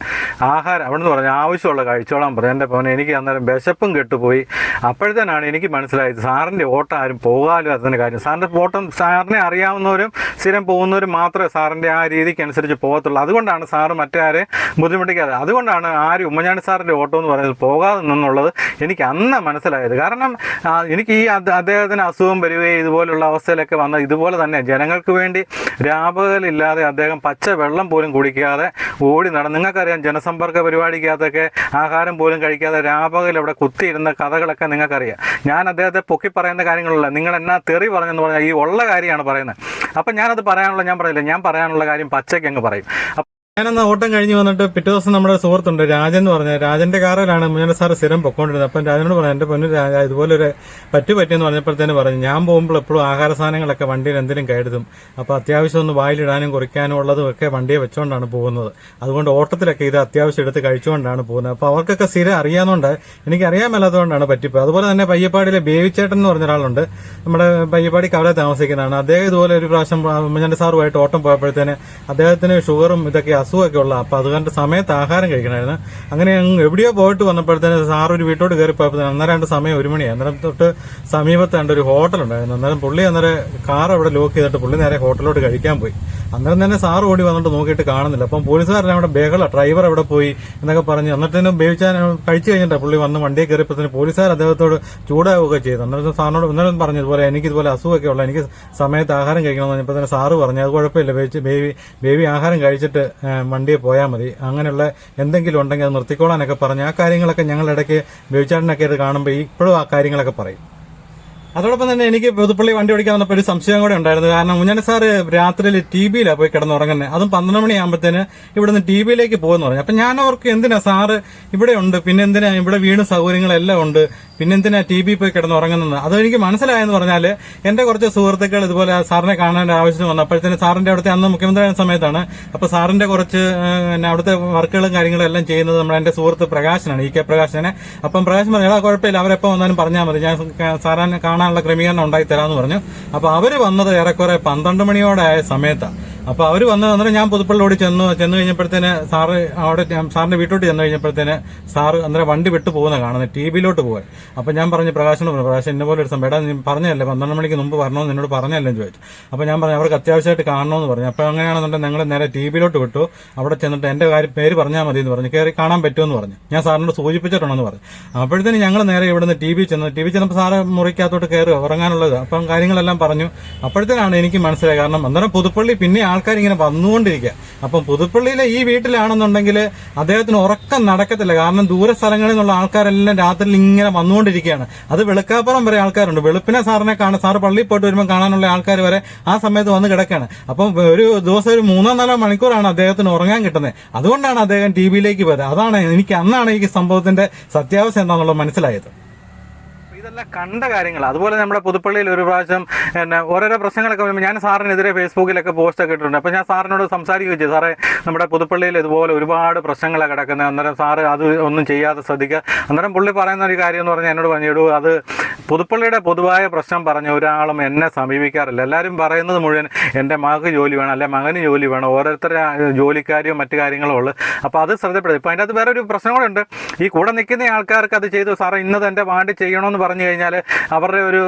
ആഹാരം അവിടെ നിന്ന് പറഞ്ഞ് ആവശ്യമുള്ള കഴിച്ചോളാൻ പറഞ്ഞു. എൻ്റെ പോനെ എനിക്ക് അന്നേരം വിശപ്പും കെട്ടുപോയി. അപ്പോഴത്തേനാണ് എനിക്ക് മനസ്സിലായത് സാറിൻ്റെ ഓട്ടം ആരും പോകാമല്ലോ അതിൻ്റെ കാര്യം. സാറിൻ്റെ ഓട്ടം സാറിനെ അറിയാവുന്നവരും സ്ഥിരം പോകുന്നവരും മാത്രമേ സാറിൻ്റെ ആ രീതിക്ക് അനുസരിച്ച് പോകത്തുള്ളൂ. അതുകൊണ്ടാണ് സാറ് മറ്റാരെ ബുദ്ധിമുട്ടിക്കാതെ, അതുകൊണ്ടാണ് ആരും ഉമ്മൻചാണ്ടി സാറിൻ്റെ ഓട്ടം എന്ന് പറയുന്നത് പോകാതെ നിന്നുള്ളത് എനിക്ക് അന്ന് മനസ്സിലായത്. കാരണം എനിക്ക് ഈ അദ്ദേഹത്തിന് അസുഖം വരികയും ഇതുപോലുള്ള അവസ്ഥയിലൊക്കെ വന്ന ഇതുപോലെ തന്നെ ജനങ്ങൾക്ക് വേണ്ടി രാപകലില്ലാതെ അദ്ദേഹം പച്ച വെള്ളം പോലും കുടിക്കാതെ ഓടി നടന്ന്, നിങ്ങൾക്കറിയാം ജനസമ്പർക്ക പരിപാടിക്കകത്തൊക്കെ ആഹാരം പോലും കഴിക്കാതെ രാപകൽ അവിടെ കുത്തിയിരുന്ന കഥകളൊക്കെ നിങ്ങൾക്കറിയാം. ഞാൻ അദ്ദേഹത്തെ പൊക്കി പറയുന്ന കാര്യങ്ങളല്ല, നിങ്ങൾ എന്നാ തെറി പറഞ്ഞെന്ന് പറഞ്ഞാൽ ഈ ഉള്ള കാര്യമാണ് പറയുന്നത്. അപ്പം ഞാനത് ഞാൻ പറയാനുള്ള കാര്യം പച്ചയ്ക്ക് അങ്ങ് പറയും. ഞാനന്ന് ഓട്ടം കഴിഞ്ഞ് വന്നിട്ട് പിറ്റേ ദിവസം നമ്മുടെ സുഹൃത്തുണ്ട് രാജൻ എന്ന് പറഞ്ഞ, രാജന്റെ കാറിലാണ് ഉമ്മൻചാണ്ടി സാറ് സ്ഥിരം പൊക്കോണ്ടിരുന്നത്. അപ്പം രാജനോട് പറഞ്ഞു, എൻ്റെ പൊന്നു രാജ ഇതുപോലൊരു പറ്റിയെന്ന് പറഞ്ഞപ്പോഴത്തേന് പറഞ്ഞു, ഞാൻ പോകുമ്പോൾ എപ്പോഴും ആഹാര സാധനങ്ങളൊക്കെ വണ്ടിയിൽ എന്തെങ്കിലും കരുതും, അപ്പോൾ അത്യാവശ്യം ഒന്ന് വായിലിടാനും കുറിക്കാനും ഉള്ളതും ഒക്കെ വണ്ടിയെ വെച്ചുകൊണ്ടാണ് പോകുന്നത്. അതുകൊണ്ട് ഓട്ടത്തിലൊക്കെ ഇത് അത്യാവശ്യം എടുത്ത് കഴിച്ചുകൊണ്ടാണ് പോകുന്നത്. അപ്പോൾ അവർക്കൊക്കെ സ്ഥിരം അറിയാവുന്നതുകൊണ്ട് എനിക്ക് അറിയാൻ മേലാത്തതുകൊണ്ടാണ് പറ്റിപ്പോയി. അതുപോലെ തന്നെ പയ്യപ്പാടിയിലെ ബേവിച്ചേട്ടൻ എന്ന് പറഞ്ഞ ഒരാളുണ്ട്, നമ്മുടെ പയ്യപ്പാടി കവല താമസിക്കുന്നതാണ്. അദ്ദേഹം ഇതുപോലെ ഒരു പ്രാവശ്യം ഉമ്മൻചാണ്ടി സാറുമായിട്ട് ഓട്ടം പോയപ്പോഴത്തേന് അദ്ദേഹത്തിന് ഷുഗറും ഇതൊക്കെ അസുഖമൊക്കെ ഉള്ള, അപ്പോൾ അതുകൊണ്ട് സമയത്ത് ആഹാരം കഴിക്കണമായിരുന്നു. അങ്ങനെ എവിടെയോ പോയിട്ട് വന്നപ്പോഴത്തേന് സാർ ഒരു വീട്ടോട്ട് കയറി പോയപ്പോഴത്തേന് അന്നേരം സമയം 1 മണിയാണ്. അന്നേരം തൊട്ട് സമീപത്ത് ഒരു ഹോട്ടലുണ്ടായിരുന്നു. അന്നേരം പുള്ളി കാർ അവിടെ ലോക്ക് ചെയ്തിട്ട് പുള്ളി നേരെ ഹോട്ടലിലോട്ട് കഴിക്കാൻ പോയി. അന്നേരം തന്നെ സാർ ഓടി വന്നിട്ട് നോക്കിയിട്ട് കാണുന്നില്ല. അപ്പം പോലീസുകാരെല്ലാം അവിടെ ബഹള, ഡ്രൈവർ എവിടെ പോയി എന്നൊക്കെ പറഞ്ഞ് എന്നിട്ട് ഉപയോഗിച്ചാൽ കഴിച്ചു കഴിഞ്ഞിട്ട് പുള്ളി വന്ന് വണ്ടിയെ കയറിയപ്പോഴത്തേന് പോലീസുകാർ അദ്ദേഹത്തോട് ചൂടാവുകയൊക്കെ ചെയ്തു. അന്നേരം സാറിനോട് ഇന്നലെ പറഞ്ഞതുപോലെ എനിക്കിതുപോലെ അസുഖമൊക്കെ ഉള്ള, എനിക്ക് സമയത്ത് ആഹാരം കഴിക്കണമെന്ന് പറഞ്ഞപ്പോൾ തന്നെ സാറ് പറഞ്ഞു അത് കുഴപ്പമില്ല, ബേബി ആഹാരം കഴിച്ചിട്ട് വണ്ടിയെ പോയാൽ മതി, അങ്ങനെയുള്ള എന്തെങ്കിലും ഉണ്ടെങ്കിൽ അത് നിർത്തിക്കോളാനൊക്കെ പറഞ്ഞ് ആ കാര്യങ്ങളൊക്കെ ഞങ്ങൾ ഇടയ്ക്ക് ബേബിച്ചാട്ടനൊക്കെ ഇത് കാണുമ്പോൾ ഇപ്പോഴും ആ കാര്യങ്ങളൊക്കെ പറയും. അതോടൊപ്പം തന്നെ എനിക്ക് പുതുപ്പള്ളി വണ്ടി ഓടിക്കാൻ വന്നപ്പോൾ ഒരു സംശയം കൂടെ ഉണ്ടായിരുന്നു. കാരണം ഉമ്മൻചാണ്ടി സാറ് രാത്രിയിൽ ടിവിയിലാണ് പോയി കിടന്നുറങ്ങുന്നത്, അതും 12 മണിയാകുമ്പോഴത്തേന് ഇവിടുന്ന് ടിവിയിലേക്ക് പോകുമെന്ന് പറഞ്ഞു. അപ്പം ഞാൻ അവർക്ക് എന്തിനാ സാറ് ഇവിടെ ഉണ്ട്, പിന്നെ എന്തിനാ ഇവിടെ വീട് സൗകര്യങ്ങളെല്ലാം ഉണ്ട്, പിന്നെന്തിനാ ടി വി പോയി കിടന്നുറങ്ങുന്നത്. അതെനിക്ക് മനസ്സിലായെന്ന് പറഞ്ഞാൽ എൻ്റെ കുറച്ച് സുഹൃത്തുക്കൾ ഇതുപോലെ സാറിനെ കാണാൻ ആവശ്യം വന്നപ്പോഴത്തേന് സാറിന്റെ അവിടുത്തെ അന്ന് മുഖ്യമന്ത്രിയായ സമയത്താണ്. അപ്പോൾ സാറിന്റെ കുറച്ച് അവിടുത്തെ വർക്കുകളും കാര്യങ്ങളും എല്ലാം ചെയ്യുന്നത് നമ്മുടെ എൻ്റെ സുഹൃത്ത് പ്രകാശനാണ്, ഇ കെ പ്രകാശനെ. അപ്പം പ്രകാശൻ പറഞ്ഞു, എടാ കുഴപ്പമില്ല, അവരെപ്പോൾ വന്നാലും പറഞ്ഞാൽ മതി, ഞാൻ സാറിനെ കാണാനുള്ള ക്രമീകരണം ഉണ്ടാക്കി തരാമെന്ന് പറഞ്ഞു. അപ്പോൾ അവർ വന്നത് ഏറെക്കുറെ 12 മണിയോടെ ആയ സമയത്താണ്. അപ്പോൾ അവർ വന്ന് ഞാൻ പുതുപ്പള്ളിയോട് ചെന്ന് കഴിഞ്ഞപ്പോഴത്തേന് സാറ് അവിടെ സാറിന്റെ വീട്ടിലോട്ട് ചെന്ന് കഴിഞ്ഞപ്പോഴത്തേന് സാറ് അന്നേരം വണ്ടി വിട്ടു പോകുന്ന കാണുന്നത്, ടി വിയിലോട്ട് പോകാൻ. അപ്പോൾ ഞാൻ പറഞ്ഞു പ്രകാശനോട് പറഞ്ഞു, പ്രകാശൻ ഇന്ന പോലെ ഒരു സംഭവം, എടാ നീ പറഞ്ഞല്ലേ 12 മണിക്ക് മുമ്പ് വരണമെന്ന് എന്നോട് പറഞ്ഞല്ലേ എന്ന് ചോദിച്ചു. അപ്പോൾ ഞാൻ പറഞ്ഞു അവർക്ക് അത്യാവശ്യമായിട്ട് കാണണമെന്ന് പറഞ്ഞു. അപ്പോൾ അങ്ങനെയാണെന്നുണ്ടെങ്കിൽ ഞങ്ങൾ നേരെ ടി വിയിലോട്ട് വിട്ടു. അവിടെ ചെന്നിട്ട് എൻ്റെ പേര് പറഞ്ഞാൽ മതി എന്ന് പറഞ്ഞു, കയറി കാണാൻ പറ്റുമെന്ന് പറഞ്ഞു, ഞാൻ സാറിനോട് സൂചിപ്പിച്ചിട്ടുണ്ടെന്ന് പറഞ്ഞു. അപ്പോഴത്തേന് ഞങ്ങൾ നേരെ ഇവിടുന്ന് ടി വി ചെന്നപ്പോൾ സാറ് മുറിക്കകത്തോട്ട് കയറി ഉറങ്ങാനുള്ളത്, അപ്പം കാര്യങ്ങളെല്ലാം പറഞ്ഞു. അപ്പോഴത്തേനാണ് എനിക്ക് മനസ്സിലായത്. കാരണം അന്നേരം പുതുപ്പള്ളി പിന്നെ ആൾക്കാർ ഇങ്ങനെ വന്നുകൊണ്ടിരിക്കുക. അപ്പം പുതുപ്പള്ളിയിലെ ഈ വീട്ടിലാണെന്നുണ്ടെങ്കിൽ അദ്ദേഹത്തിന് ഉറക്കം നടക്കത്തില്ല. കാരണം ദൂര സ്ഥലങ്ങളിൽ നിന്നുള്ള ആൾക്കാരെല്ലാം രാത്രിയിൽ ഇങ്ങനെ വന്നുകൊണ്ടിരിക്കുകയാണ്. അത് വെളുക്കാപ്പുറം വരെ ആൾക്കാരുണ്ട്. വെളുപ്പിനെ സാറിനെ കാണാൻ, സാറ് പള്ളിയിൽ പോയിട്ട് വരുമ്പോൾ കാണാനുള്ള ആൾക്കാർ വരെ ആ സമയത്ത് വന്ന് കിടക്കുകയാണ്. അപ്പം ഒരു ദിവസം ഒരു 3-4 മണിക്കൂറാണ് അദ്ദേഹത്തിന് ഉറങ്ങാൻ കിട്ടുന്നത്. അതുകൊണ്ടാണ് അദ്ദേഹം ടി വിയിലേക്ക് പോയത്. അതാണ് അന്നാണ് ഈ സംഭവത്തിന്റെ സത്യാവസ്ഥ എന്താണെന്നുള്ളത് മനസ്സിലായത്. ഇതെല്ലാം കണ്ട കാര്യങ്ങൾ. അതുപോലെ നമ്മുടെ പുതുപ്പള്ളിയിൽ ഒരു പ്രാവശ്യം ഓരോരോ പ്രശ്നങ്ങളൊക്കെ വരുമ്പോൾ ഞാൻ സാറിനെതിരെ ഫേസ്ബുക്കിലൊക്കെ പോസ്റ്റൊക്കെ ഇട്ടിട്ടുണ്ട്. അപ്പോൾ ഞാൻ സാറിനോട് സംസാരിക്കുകയും ചെയ്തു, സാറേ നമ്മുടെ പുതുപ്പള്ളിയിൽ ഇതുപോലെ ഒരുപാട് പ്രശ്നങ്ങളാണ് കിടക്കുന്നത്, അന്നേരം സാറ് അത് ഒന്നും ചെയ്യാതെ ശ്രദ്ധിക്കുക. അന്നേരം പുള്ളി പറയുന്ന ഒരു കാര്യം എന്ന് പറഞ്ഞാൽ എന്നോട് പറഞ്ഞിടൂ, അത് പുതുപ്പള്ളിയുടെ പൊതുവായ പ്രശ്നം പറഞ്ഞ ഒരാളും എന്നെ സമീപിക്കാറില്ല. എല്ലാവരും പറയുന്നത് മുഴുവൻ എൻ്റെ മകൾക്ക് ജോലി വേണം, അല്ലെ മകന് ജോലി വേണം, ഓരോരുത്തരുടെ ജോലിക്കാരിയോ മറ്റു കാര്യങ്ങളോ ഉള്ളു. അപ്പോൾ അത് ശ്രദ്ധപ്പെടുത്തും. ഇപ്പോൾ അതിൻ്റെ അകത്ത് വേറെ ഒരു പ്രശ്നം കൂടെ ഉണ്ട്. ഈ കൂടെ നിൽക്കുന്ന ആൾക്കാർക്ക് അത് ചെയ്തു, സാറേ ഇന്നത് എൻ്റെ വാണ്ടി ചെയ്യണമെന്ന് പറഞ്ഞു കഴിഞ്ഞാൽ അവരുടെ ഒരു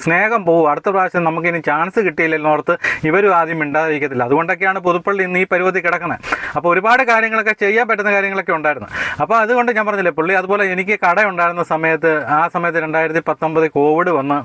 സ്നേഹം പോകും. അടുത്ത പ്രാവശ്യം നമുക്കിനി ചാൻസ് കിട്ടിയില്ലെന്നോർത്ത് ഇവരും ആദ്യം മിണ്ടാതിരിക്കത്തില്ല. അതുകൊണ്ടൊക്കെയാണ് പുതുപ്പള്ളി ഇന്ന് ഈ പരുവത്തിൽ കിടക്കുന്നത്. അപ്പോൾ ഒരുപാട് കാര്യങ്ങളൊക്കെ ചെയ്യാൻ പറ്റുന്ന കാര്യങ്ങളൊക്കെ ഉണ്ടായിരുന്നു. അപ്പോൾ അതുകൊണ്ട് ഞാൻ പറഞ്ഞില്ലേ, പുള്ളി അതുപോലെ എനിക്ക് കട ഉണ്ടായിരുന്ന സമയത്ത്, ആ സമയത്ത് 2019 കോവിഡ് വന്ന്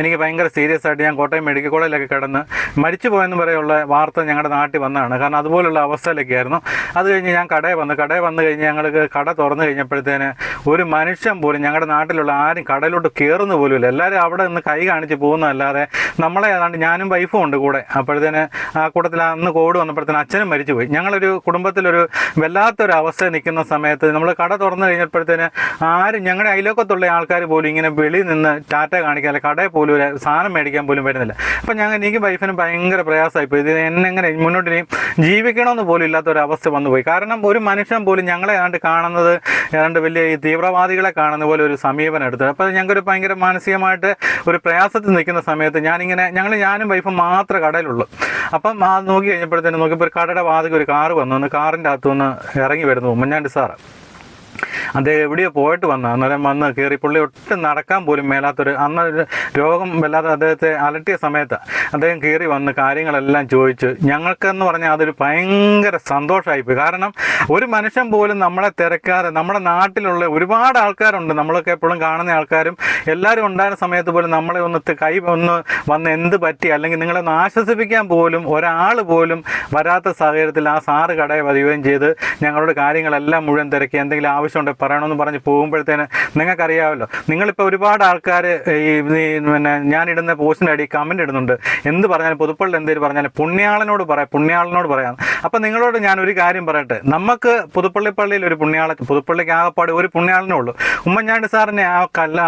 എനിക്ക് ഭയങ്കര സീരിയസ് ആയിട്ട് ഞാൻ കോട്ടയം മെഡിക്കൽ കോളേജിലൊക്കെ കിടന്ന് മരിച്ചു പോയെന്ന് വരെയുള്ള വാർത്ത ഞങ്ങളുടെ നാട്ടിൽ വന്നതാണ്. കാരണം അതുപോലുള്ള അവസ്ഥയിലൊക്കെ ആയിരുന്നു. അത് കഴിഞ്ഞ് ഞാൻ കടയിൽ വന്നു കഴിഞ്ഞ് ഞങ്ങൾക്ക് കട തുറന്നു കഴിഞ്ഞപ്പോഴത്തേന് ഒരു മനുഷ്യൻ പോലും ഞങ്ങളുടെ നാട്ടിലുള്ള ആരും കടയിലോട്ട് കയറുന്ന പോലുമില്ല. എല്ലാവരും അവിടെ നിന്ന് കൈ കാണിച്ച് പോകുന്നതല്ലാതെ നമ്മളെ ഏതാണ്ട് ഞാനും വൈഫും ഉണ്ട് കൂടെ. അപ്പോഴത്തേന് ആ കൂട്ടത്തിൽ അന്ന് കോവിഡ് വന്നപ്പോഴത്തേന് അച്ഛനും മരിച്ചുപോയി. ഞങ്ങളൊരു കുടുംബത്തിലൊരു വല്ലാത്തൊരു അവസ്ഥ നിൽക്കുന്ന സമയത്ത് നമ്മൾ കട തുറന്നു കഴിഞ്ഞപ്പോഴത്തേന് ആരും ഞങ്ങളുടെ അയലോക്കത്തുള്ള ആൾക്കാർ പോലും ഇങ്ങനെ വെളിയിൽ നിന്ന് ടാറ്റ കാണിക്കാൻ, അല്ല കടയിൽ പോലും ഒരു സാധനം മേടിക്കാൻ പോലും വരുന്നില്ല. അപ്പം എനിക്ക് വൈഫിനും ഭയങ്കര പ്രയാസമായിപ്പോയി. ഇത് എന്നെങ്ങനെ മുന്നോട്ട് ഇനിയും ജീവിക്കണമെന്ന് പോലും ഇല്ലാത്തൊരവസ്ഥ വന്നുപോയി. കാരണം ഒരു മനുഷ്യൻ പോലും ഞങ്ങളെ ഏതാണ്ട് കാണുന്നത് ഏതാണ്ട് വലിയ ഈ തീവ്രവാദികളെ കാണുന്ന പോലെ ഒരു സമീപനം എടുത്തത്. അപ്പോൾ ഞങ്ങൾക്കൊരു ഭയങ്കര മാനസികമായിട്ട് ഒരു പ്രയാസത്തിൽ നിൽക്കുന്ന സമയത്ത് ഞാനും വൈഫും മാത്രമേ കടയിലുള്ളൂ. അപ്പം അത് നോക്കി കഴിഞ്ഞപ്പോഴത്തേനും നോക്കിയപ്പോൾ ഒരു കടയുടെ വാതിൽ ഒരു കാറ് വന്നു. കാറിൻ്റെ അകത്തുനിന്ന് ഇറങ്ങി വരുന്നു ഉമ്മൻചാണ്ടി സാറ്. അദ്ദേഹം എവിടെയോ പോയിട്ട് അന്നേരം വന്ന് കയറി. പുള്ളി ഒട്ടും നടക്കാൻ പോലും മേലാത്തൊരു അന്ന് രോഗം വല്ലാതെ അദ്ദേഹത്തെ അലട്ടിയ സമയത്ത് അദ്ദേഹം കയറി വന്ന് കാര്യങ്ങളെല്ലാം ചോദിച്ചു. ഞങ്ങൾക്കെന്ന് പറഞ്ഞാൽ അതൊരു ഭയങ്കര സന്തോഷമായിപ്പോയി. കാരണം ഒരു മനുഷ്യൻ പോലും നമ്മളെ തിരക്കാതെ, നമ്മുടെ നാട്ടിലുള്ള ഒരുപാട് ആൾക്കാരുണ്ട്, നമ്മളൊക്കെ എപ്പോഴും കാണുന്ന ആൾക്കാരും എല്ലാവരും ഉണ്ടായിരുന്ന സമയത്ത് പോലും നമ്മളെ ഒന്ന് വന്ന് എന്ത് പറ്റി, അല്ലെങ്കിൽ നിങ്ങളെ ഒന്ന് ആശ്വസിപ്പിക്കാൻ പോലും ഒരാൾ പോലും വരാത്ത സാഹചര്യത്തിൽ ആ സാറ് കടയെ വരികയും ചെയ്ത് ഞങ്ങളോട് കാര്യങ്ങളെല്ലാം മുഴുവൻ തിരക്കി എന്തെങ്കിലും ആവശ്യമുണ്ട് പറയണമെന്ന് പറഞ്ഞ് പോകുമ്പോഴത്തേന് നിങ്ങൾക്കറിയാമല്ലോ, നിങ്ങളിപ്പോൾ ഒരുപാട് ആൾക്കാർ ഈ പിന്നെ ഞാനിടുന്ന പോസ്റ്റിൻ്റെ അടി കമൻറ്റ് ഇടുന്നുണ്ട്. എന്ത് പറഞ്ഞാലും പുതുപ്പള്ളി എന്തെങ്കിലും പറഞ്ഞാലും പുണ്യാളനോട് പറയാം. അപ്പം നിങ്ങളോട് ഞാനൊരു കാര്യം പറയട്ടെ. നമുക്ക് പുതുപ്പള്ളിയിൽ ഒരു പുതുപ്പള്ളിക്ക് ആകപ്പാട് ഒരു പുണ്യാളനേ ഉള്ളൂ. ഉമ്മൻചാണ്ടി സാറിനെ ആ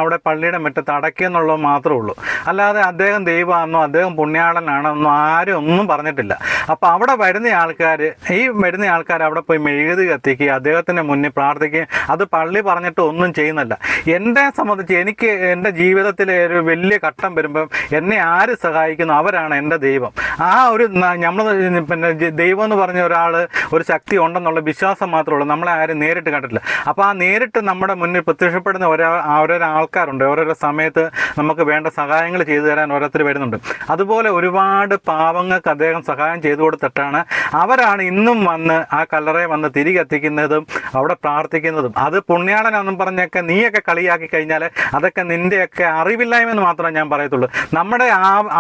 അവിടെ പള്ളിയുടെ മുറ്റത്ത് അടക്കിയെന്നുള്ളത് മാത്രമേ ഉള്ളൂ. അല്ലാതെ അദ്ദേഹം ദൈവമാണെന്നോ അദ്ദേഹം പുണ്യാളനാണെന്നോ ആരും ഒന്നും പറഞ്ഞിട്ടില്ല. അപ്പോൾ അവിടെ വരുന്ന ആൾക്കാർ അവിടെ പോയി മെഴുകുതി കത്തിക്കുക, അദ്ദേഹത്തിൻ്റെ മുന്നിൽ പ്രാർത്ഥിക്കുകയും അത് പള്ളി പറഞ്ഞിട്ട് ഒന്നും ചെയ്യുന്നില്ല. എന്നെ സംബന്ധിച്ച് എനിക്ക് എൻ്റെ ജീവിതത്തിലെ ഒരു വലിയ ഘട്ടം വരുമ്പം എന്നെ ആര് സഹായിക്കുന്നു അവരാണ് എൻ്റെ ദൈവം. ആ ഒരു നമ്മൾ പിന്നെ ദൈവം എന്ന് പറഞ്ഞ ഒരാൾ, ഒരു ശക്തി ഉണ്ടെന്നുള്ള വിശ്വാസം മാത്രമേ ഉള്ളൂ. നമ്മളെ ആരും നേരിട്ട് കണ്ടിട്ടില്ല. അപ്പോൾ ആ നേരിട്ട് നമ്മുടെ മുന്നിൽ പ്രത്യക്ഷപ്പെടുന്ന ഓരോരോ ആൾക്കാരുണ്ട്. ഓരോരോ സമയത്ത് നമുക്ക് വേണ്ട സഹായങ്ങൾ ചെയ്തു തരാൻ ഓരോരുത്തർ വരുന്നുണ്ട്. അതുപോലെ ഒരുപാട് പാവങ്ങൾക്ക് അദ്ദേഹം സഹായം ചെയ്തു കൊടുത്തിട്ടാണ് അവരാണ് ഇന്നും വന്ന് ആ കല്ലറയെ വന്ന് തിരികെ എത്തിക്കുന്നതും അവിടെ പ്രാർത്ഥിക്കുന്നതും. അത് പുണ്യാളനാണെന്നും പറഞ്ഞൊക്കെ നീയൊക്കെ കളിയാക്കി കഴിഞ്ഞാൽ അതൊക്കെ നിൻ്റെയൊക്കെ അറിവില്ലായ്മെന്ന് മാത്രമേ ഞാൻ പറയത്തുള്ളൂ. നമ്മുടെ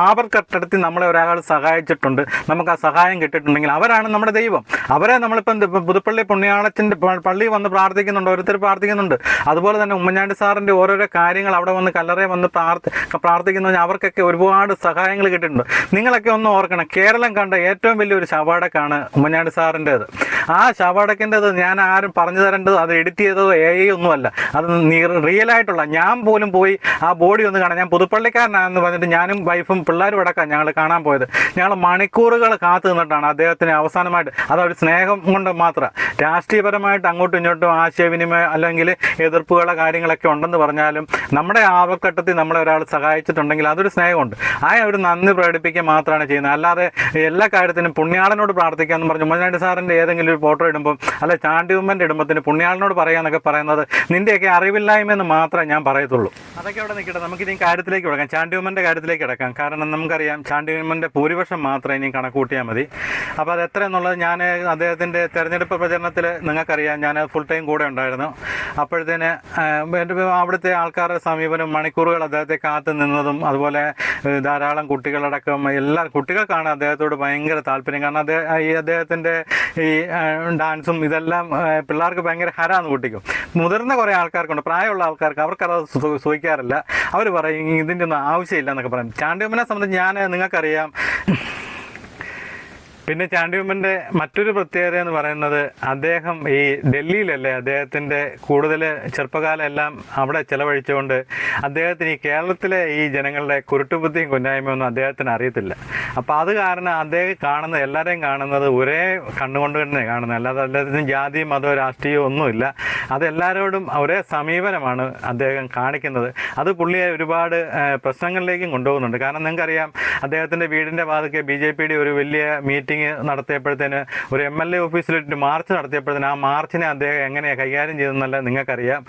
ആപത്ഘട്ടത്തിൽ നമ്മളെ ഒരാൾ സഹായിച്ചിട്ടുണ്ട്, നമുക്ക് ആ സഹായം കിട്ടിയിട്ടുണ്ടെങ്കിൽ അവരാണ് നമ്മുടെ ദൈവം. അവരെ നമ്മളിപ്പം പുതുപ്പള്ളി പുണ്യാളത്തിൻ്റെ പള്ളി വന്ന് പ്രാർത്ഥിക്കുന്നുണ്ട്, ഓരോരുത്തർ പ്രാർത്ഥിക്കുന്നുണ്ട്. അതുപോലെ തന്നെ ഉമ്മൻചാണ്ടി സാറിൻ്റെ ഓരോരോ കാര്യങ്ങൾ അവിടെ വന്ന് കല്ലറയെ വന്ന് പ്രാർത്ഥിക്കുന്ന അവർക്കൊക്കെ ഒരുപാട് സഹായങ്ങൾ കിട്ടിയിട്ടുണ്ട്. നിങ്ങളൊക്കെ ഒന്ന് ഓർക്കണം, കേരളം കണ്ട ഏറ്റവും വലിയൊരു ശവടക്കാണ് ഉമ്മൻചാണ്ടി സാറിൻ്റേത്. ആ ശവടക്കിൻ്റെത് ഞാൻ ആരും പറഞ്ഞു തരേണ്ടത് അത് എഡിറ്റ് ചെയ്തതോ AI ഒന്നുമല്ല, അത് റിയലായിട്ടുള്ള. ഞാൻ പോലും പോയി ആ ബോഡി ഒന്ന് കാണാൻ, ഞാൻ പുതുപ്പള്ളിക്കാരനാണെന്ന് പറഞ്ഞിട്ട് ഞാനും വൈഫും പിള്ളേരും അടക്കം ഞങ്ങൾ കാണാൻ പോയത്. ഞങ്ങൾ മണിക്കൂറുകൾ കാത്തു നിന്നിട്ടാണ് അദ്ദേഹത്തിന് അവസാനമായിട്ട്. അതൊരു സ്നേഹം കൊണ്ട് മാത്രം, രാഷ്ട്രീയപരമായിട്ട് അങ്ങോട്ടും ഇങ്ങോട്ടും ആശയവിനിമയം അല്ലെങ്കിൽ എതിർപ്പുകളോ കാര്യങ്ങളൊക്കെ ഉണ്ടെന്ന് പറഞ്ഞാലും നമ്മുടെ ആപത്ഘട്ടത്തിൽ നമ്മളെ ഒരാൾ സഹായിച്ചിട്ടുണ്ടെങ്കിൽ അതൊരു സ്നേഹമുണ്ട്. ആ ഒരു നന്ദി പ്രകടിപ്പിക്കുക മാത്രമാണ് ചെയ്യുന്നത്. അല്ലാതെ എല്ലാ കാര്യത്തിനും പുണ്യാളനോട് പ്രാർത്ഥിക്കുക എന്ന് പറഞ്ഞ് ഉമ്മൻചാണ്ടി സാറിൻ്റെ ഏതെങ്കിലും ഒരു ഫോട്ടോ ഇടുമ്പം അല്ല ചാണ്ടി ഉമ്മൻ്റെ ഇടുമ്പത്തിന് പുണ്യാളനോട് പറയാന്നൊക്കെ പറയുന്നത് നിൻ്റെയൊക്കെ അറിവില്ലായ്മയെന്ന് മാത്രമേ ഞാൻ പറയത്തുള്ളൂ. അതൊക്കെ അവിടെ നിൽക്കട്ടെ, നമുക്കിനി കാര്യത്തിലേക്ക് കിടക്കാം, ചാണ്ടി ഉമ്മൻ്റെ കാര്യത്തിലേക്ക് കിടക്കാം. കാരണം നമുക്കറിയാം ചാണ്ടി ഉമ്മൻ്റെ ഭൂരിപക്ഷം മാത്രം ഇനി കണക്ക് കൂട്ടിയാൽ മതി. അപ്പോൾ അത് എത്ര എന്നുള്ളത് ഞാൻ അദ്ദേഹത്തിൻ്റെ തെരഞ്ഞെടുപ്പ് പ്രചരണത്തിൽ നിങ്ങൾക്കറിയാം, ഞാൻ ഫുൾ ടൈം കൂടെ ഉണ്ടായിരുന്നു. അപ്പോഴത്തേന് അവിടുത്തെ ആൾക്കാരുടെ സമീപനം മണിക്കൂറുകൾ അദ്ദേഹത്തെ കാത്തു നിന്നതും, അതുപോലെ ധാരാളം കുട്ടികളടക്കം എല്ലാ കുട്ടികൾക്കാണ് അദ്ദേഹത്തോട് ഭയങ്കര താല്പര്യം. കാരണം അദ്ദേഹത്തിൻ്റെ ഈ ഡാൻസും ഇതെല്ലാം പിള്ളേർക്ക് ഭയങ്കര ഹരാന്ന് കുട്ടിക്കും. മുതിർന്ന കുറേ ആൾക്കാർക്കുണ്ട്, പ്രായമുള്ള ആൾക്കാർക്ക് അവർക്കത് സൂഹിക്കാറില്ല. അവർ പറയും ഇതിൻ്റെ ഒന്നും ആവശ്യമില്ല എന്നൊക്കെ പറയും. ചാണ്ടി ഉമ്മനെ സംബന്ധിച്ച് നിങ്ങൾക്കറിയാം. പിന്നെ ചാണ്ടി ഉമ്മൻ്റെ മറ്റൊരു പ്രത്യേകത എന്ന് പറയുന്നത് അദ്ദേഹം ഈ ഡൽഹിയിലല്ലേ അദ്ദേഹത്തിൻ്റെ കൂടുതൽ ചെറുപ്പകാലം എല്ലാം അവിടെ ചിലവഴിച്ചുകൊണ്ട് അദ്ദേഹത്തിന് ഈ കേരളത്തിലെ ഈ ജനങ്ങളുടെ കുരുട്ടുബുദ്ധിയും കുന്നായ്മയൊന്നും അദ്ദേഹത്തിന് അറിയത്തില്ല. അപ്പോൾ അത് കാരണം അദ്ദേഹം എല്ലാവരെയും കാണുന്നത് ഒരേ കണ്ണുകൊണ്ട് തന്നെ കാണുന്നത്, അല്ലാതെ അദ്ദേഹത്തിന് ജാതി മതമോ രാഷ്ട്രീയമോ ഒന്നുമില്ല. അതെല്ലാവരോടും ഒരേ സമീപനമാണ് അദ്ദേഹം കാണിക്കുന്നത്. അത് പുള്ളിയെ ഒരുപാട് പ്രശ്നങ്ങളിലേക്കും കൊണ്ടുപോകുന്നുണ്ട്. കാരണം നിങ്ങൾക്കറിയാം അദ്ദേഹത്തിൻ്റെ വീടിൻ്റെ വാതിൽക്ക് BJPയുടെ ഒരു വലിയ മീറ്റിംഗ് മീറ്റിംഗ് നടത്തിയപ്പോഴത്തേന് ഒരു MLA ഓഫീസിലിട്ട് മാർച്ച് നടത്തിയപ്പോഴത്തേന് ആ മാർച്ചിനെ അദ്ദേഹം എങ്ങനെയാണ് കൈകാര്യം ചെയ്തെന്നല്ല നിങ്ങൾക്കറിയാം.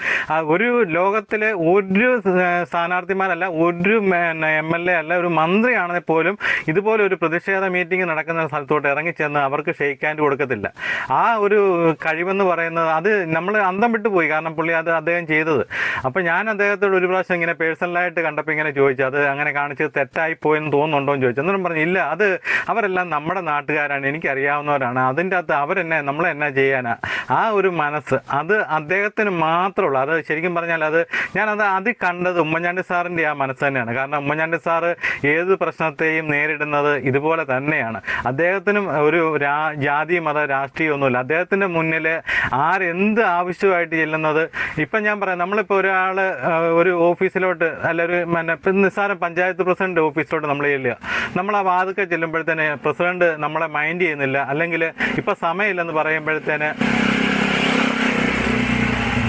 ഒരു ലോകത്തിലെ ഒരു സ്ഥാനാർത്ഥിമാരല്ല, ഒരു MLA അല്ല, ഒരു മന്ത്രിയാണെങ്കിൽ പോലും ഇതുപോലെ ഒരു പ്രതിഷേധ മീറ്റിംഗ് നടക്കുന്ന സ്ഥലത്തോട്ട് ഇറങ്ങിച്ചെന്ന് അവർക്ക് ഷെയ്ക്ക് ഹാൻഡ് കൊടുക്കത്തില്ല. ആ ഒരു കഴിവെന്ന് പറയുന്നത് അത് നമ്മൾ അന്തം വിട്ടുപോയി. കാരണം പുള്ളി അത് അദ്ദേഹം ചെയ്തത്. അപ്പോൾ ഞാൻ അദ്ദേഹത്തോട് ഒരു പ്രാവശ്യം ഇങ്ങനെ പേഴ്സണലായിട്ട് കണ്ടപ്പോൾ ഇങ്ങനെ ചോദിച്ചു, അത് അങ്ങനെ കാണിച്ചത് തെറ്റായി പോയെന്ന് തോന്നുന്നുണ്ടോ എന്ന് ചോദിച്ചു. എന്നിട്ടും പറഞ്ഞു ഇല്ല, അത് അവരെല്ലാം നമ്മുടെ നാട്ടുകാരാണ്, എനിക്കറിയാവുന്നവരാണ്, അതിൻ്റെ അകത്ത് നമ്മളെന്നാ ചെയ്യാനാ. ആ ഒരു മനസ്സ് അത് അദ്ദേഹത്തിന് മാത്രമുള്ളൂ. അത് ശരിക്കും പറഞ്ഞാൽ ഞാനത് അതിൽ കണ്ടത് ഉമ്മൻചാണ്ടി സാറിൻ്റെ ആ മനസ്സ് തന്നെയാണ്. കാരണം ഉമ്മൻചാണ്ടി സാറ് ഏത് പ്രശ്നത്തെയും നേരിടുന്നത് ഇതുപോലെ തന്നെയാണ്. അദ്ദേഹത്തിനും ഒരു ജാതി മത രാഷ്ട്രീയമൊന്നുമില്ല. അദ്ദേഹത്തിൻ്റെ മുന്നിൽ ആരെന്ത് ആവശ്യമായിട്ട് ചെല്ലുന്നത്, ഇപ്പം ഞാൻ പറയാം, നമ്മളിപ്പോൾ ഒരാൾ ഒരു ഓഫീസിലോട്ട് അല്ല ഒരു നിസ്സാരം പഞ്ചായത്ത് പ്രസിഡന്റ് ഓഫീസിലോട്ട് നമ്മൾ ചെല്ലുക, നമ്മൾ ആ വാതിൽക്കൽ ചെല്ലുമ്പോഴത്തേന് പ്രസിഡന്റ് നമ്മളെ മൈൻഡ് ചെയ്യുന്നില്ല, അല്ലെങ്കിൽ ഇപ്പം സമയമില്ലെന്ന് പറയുമ്പോഴത്തേന്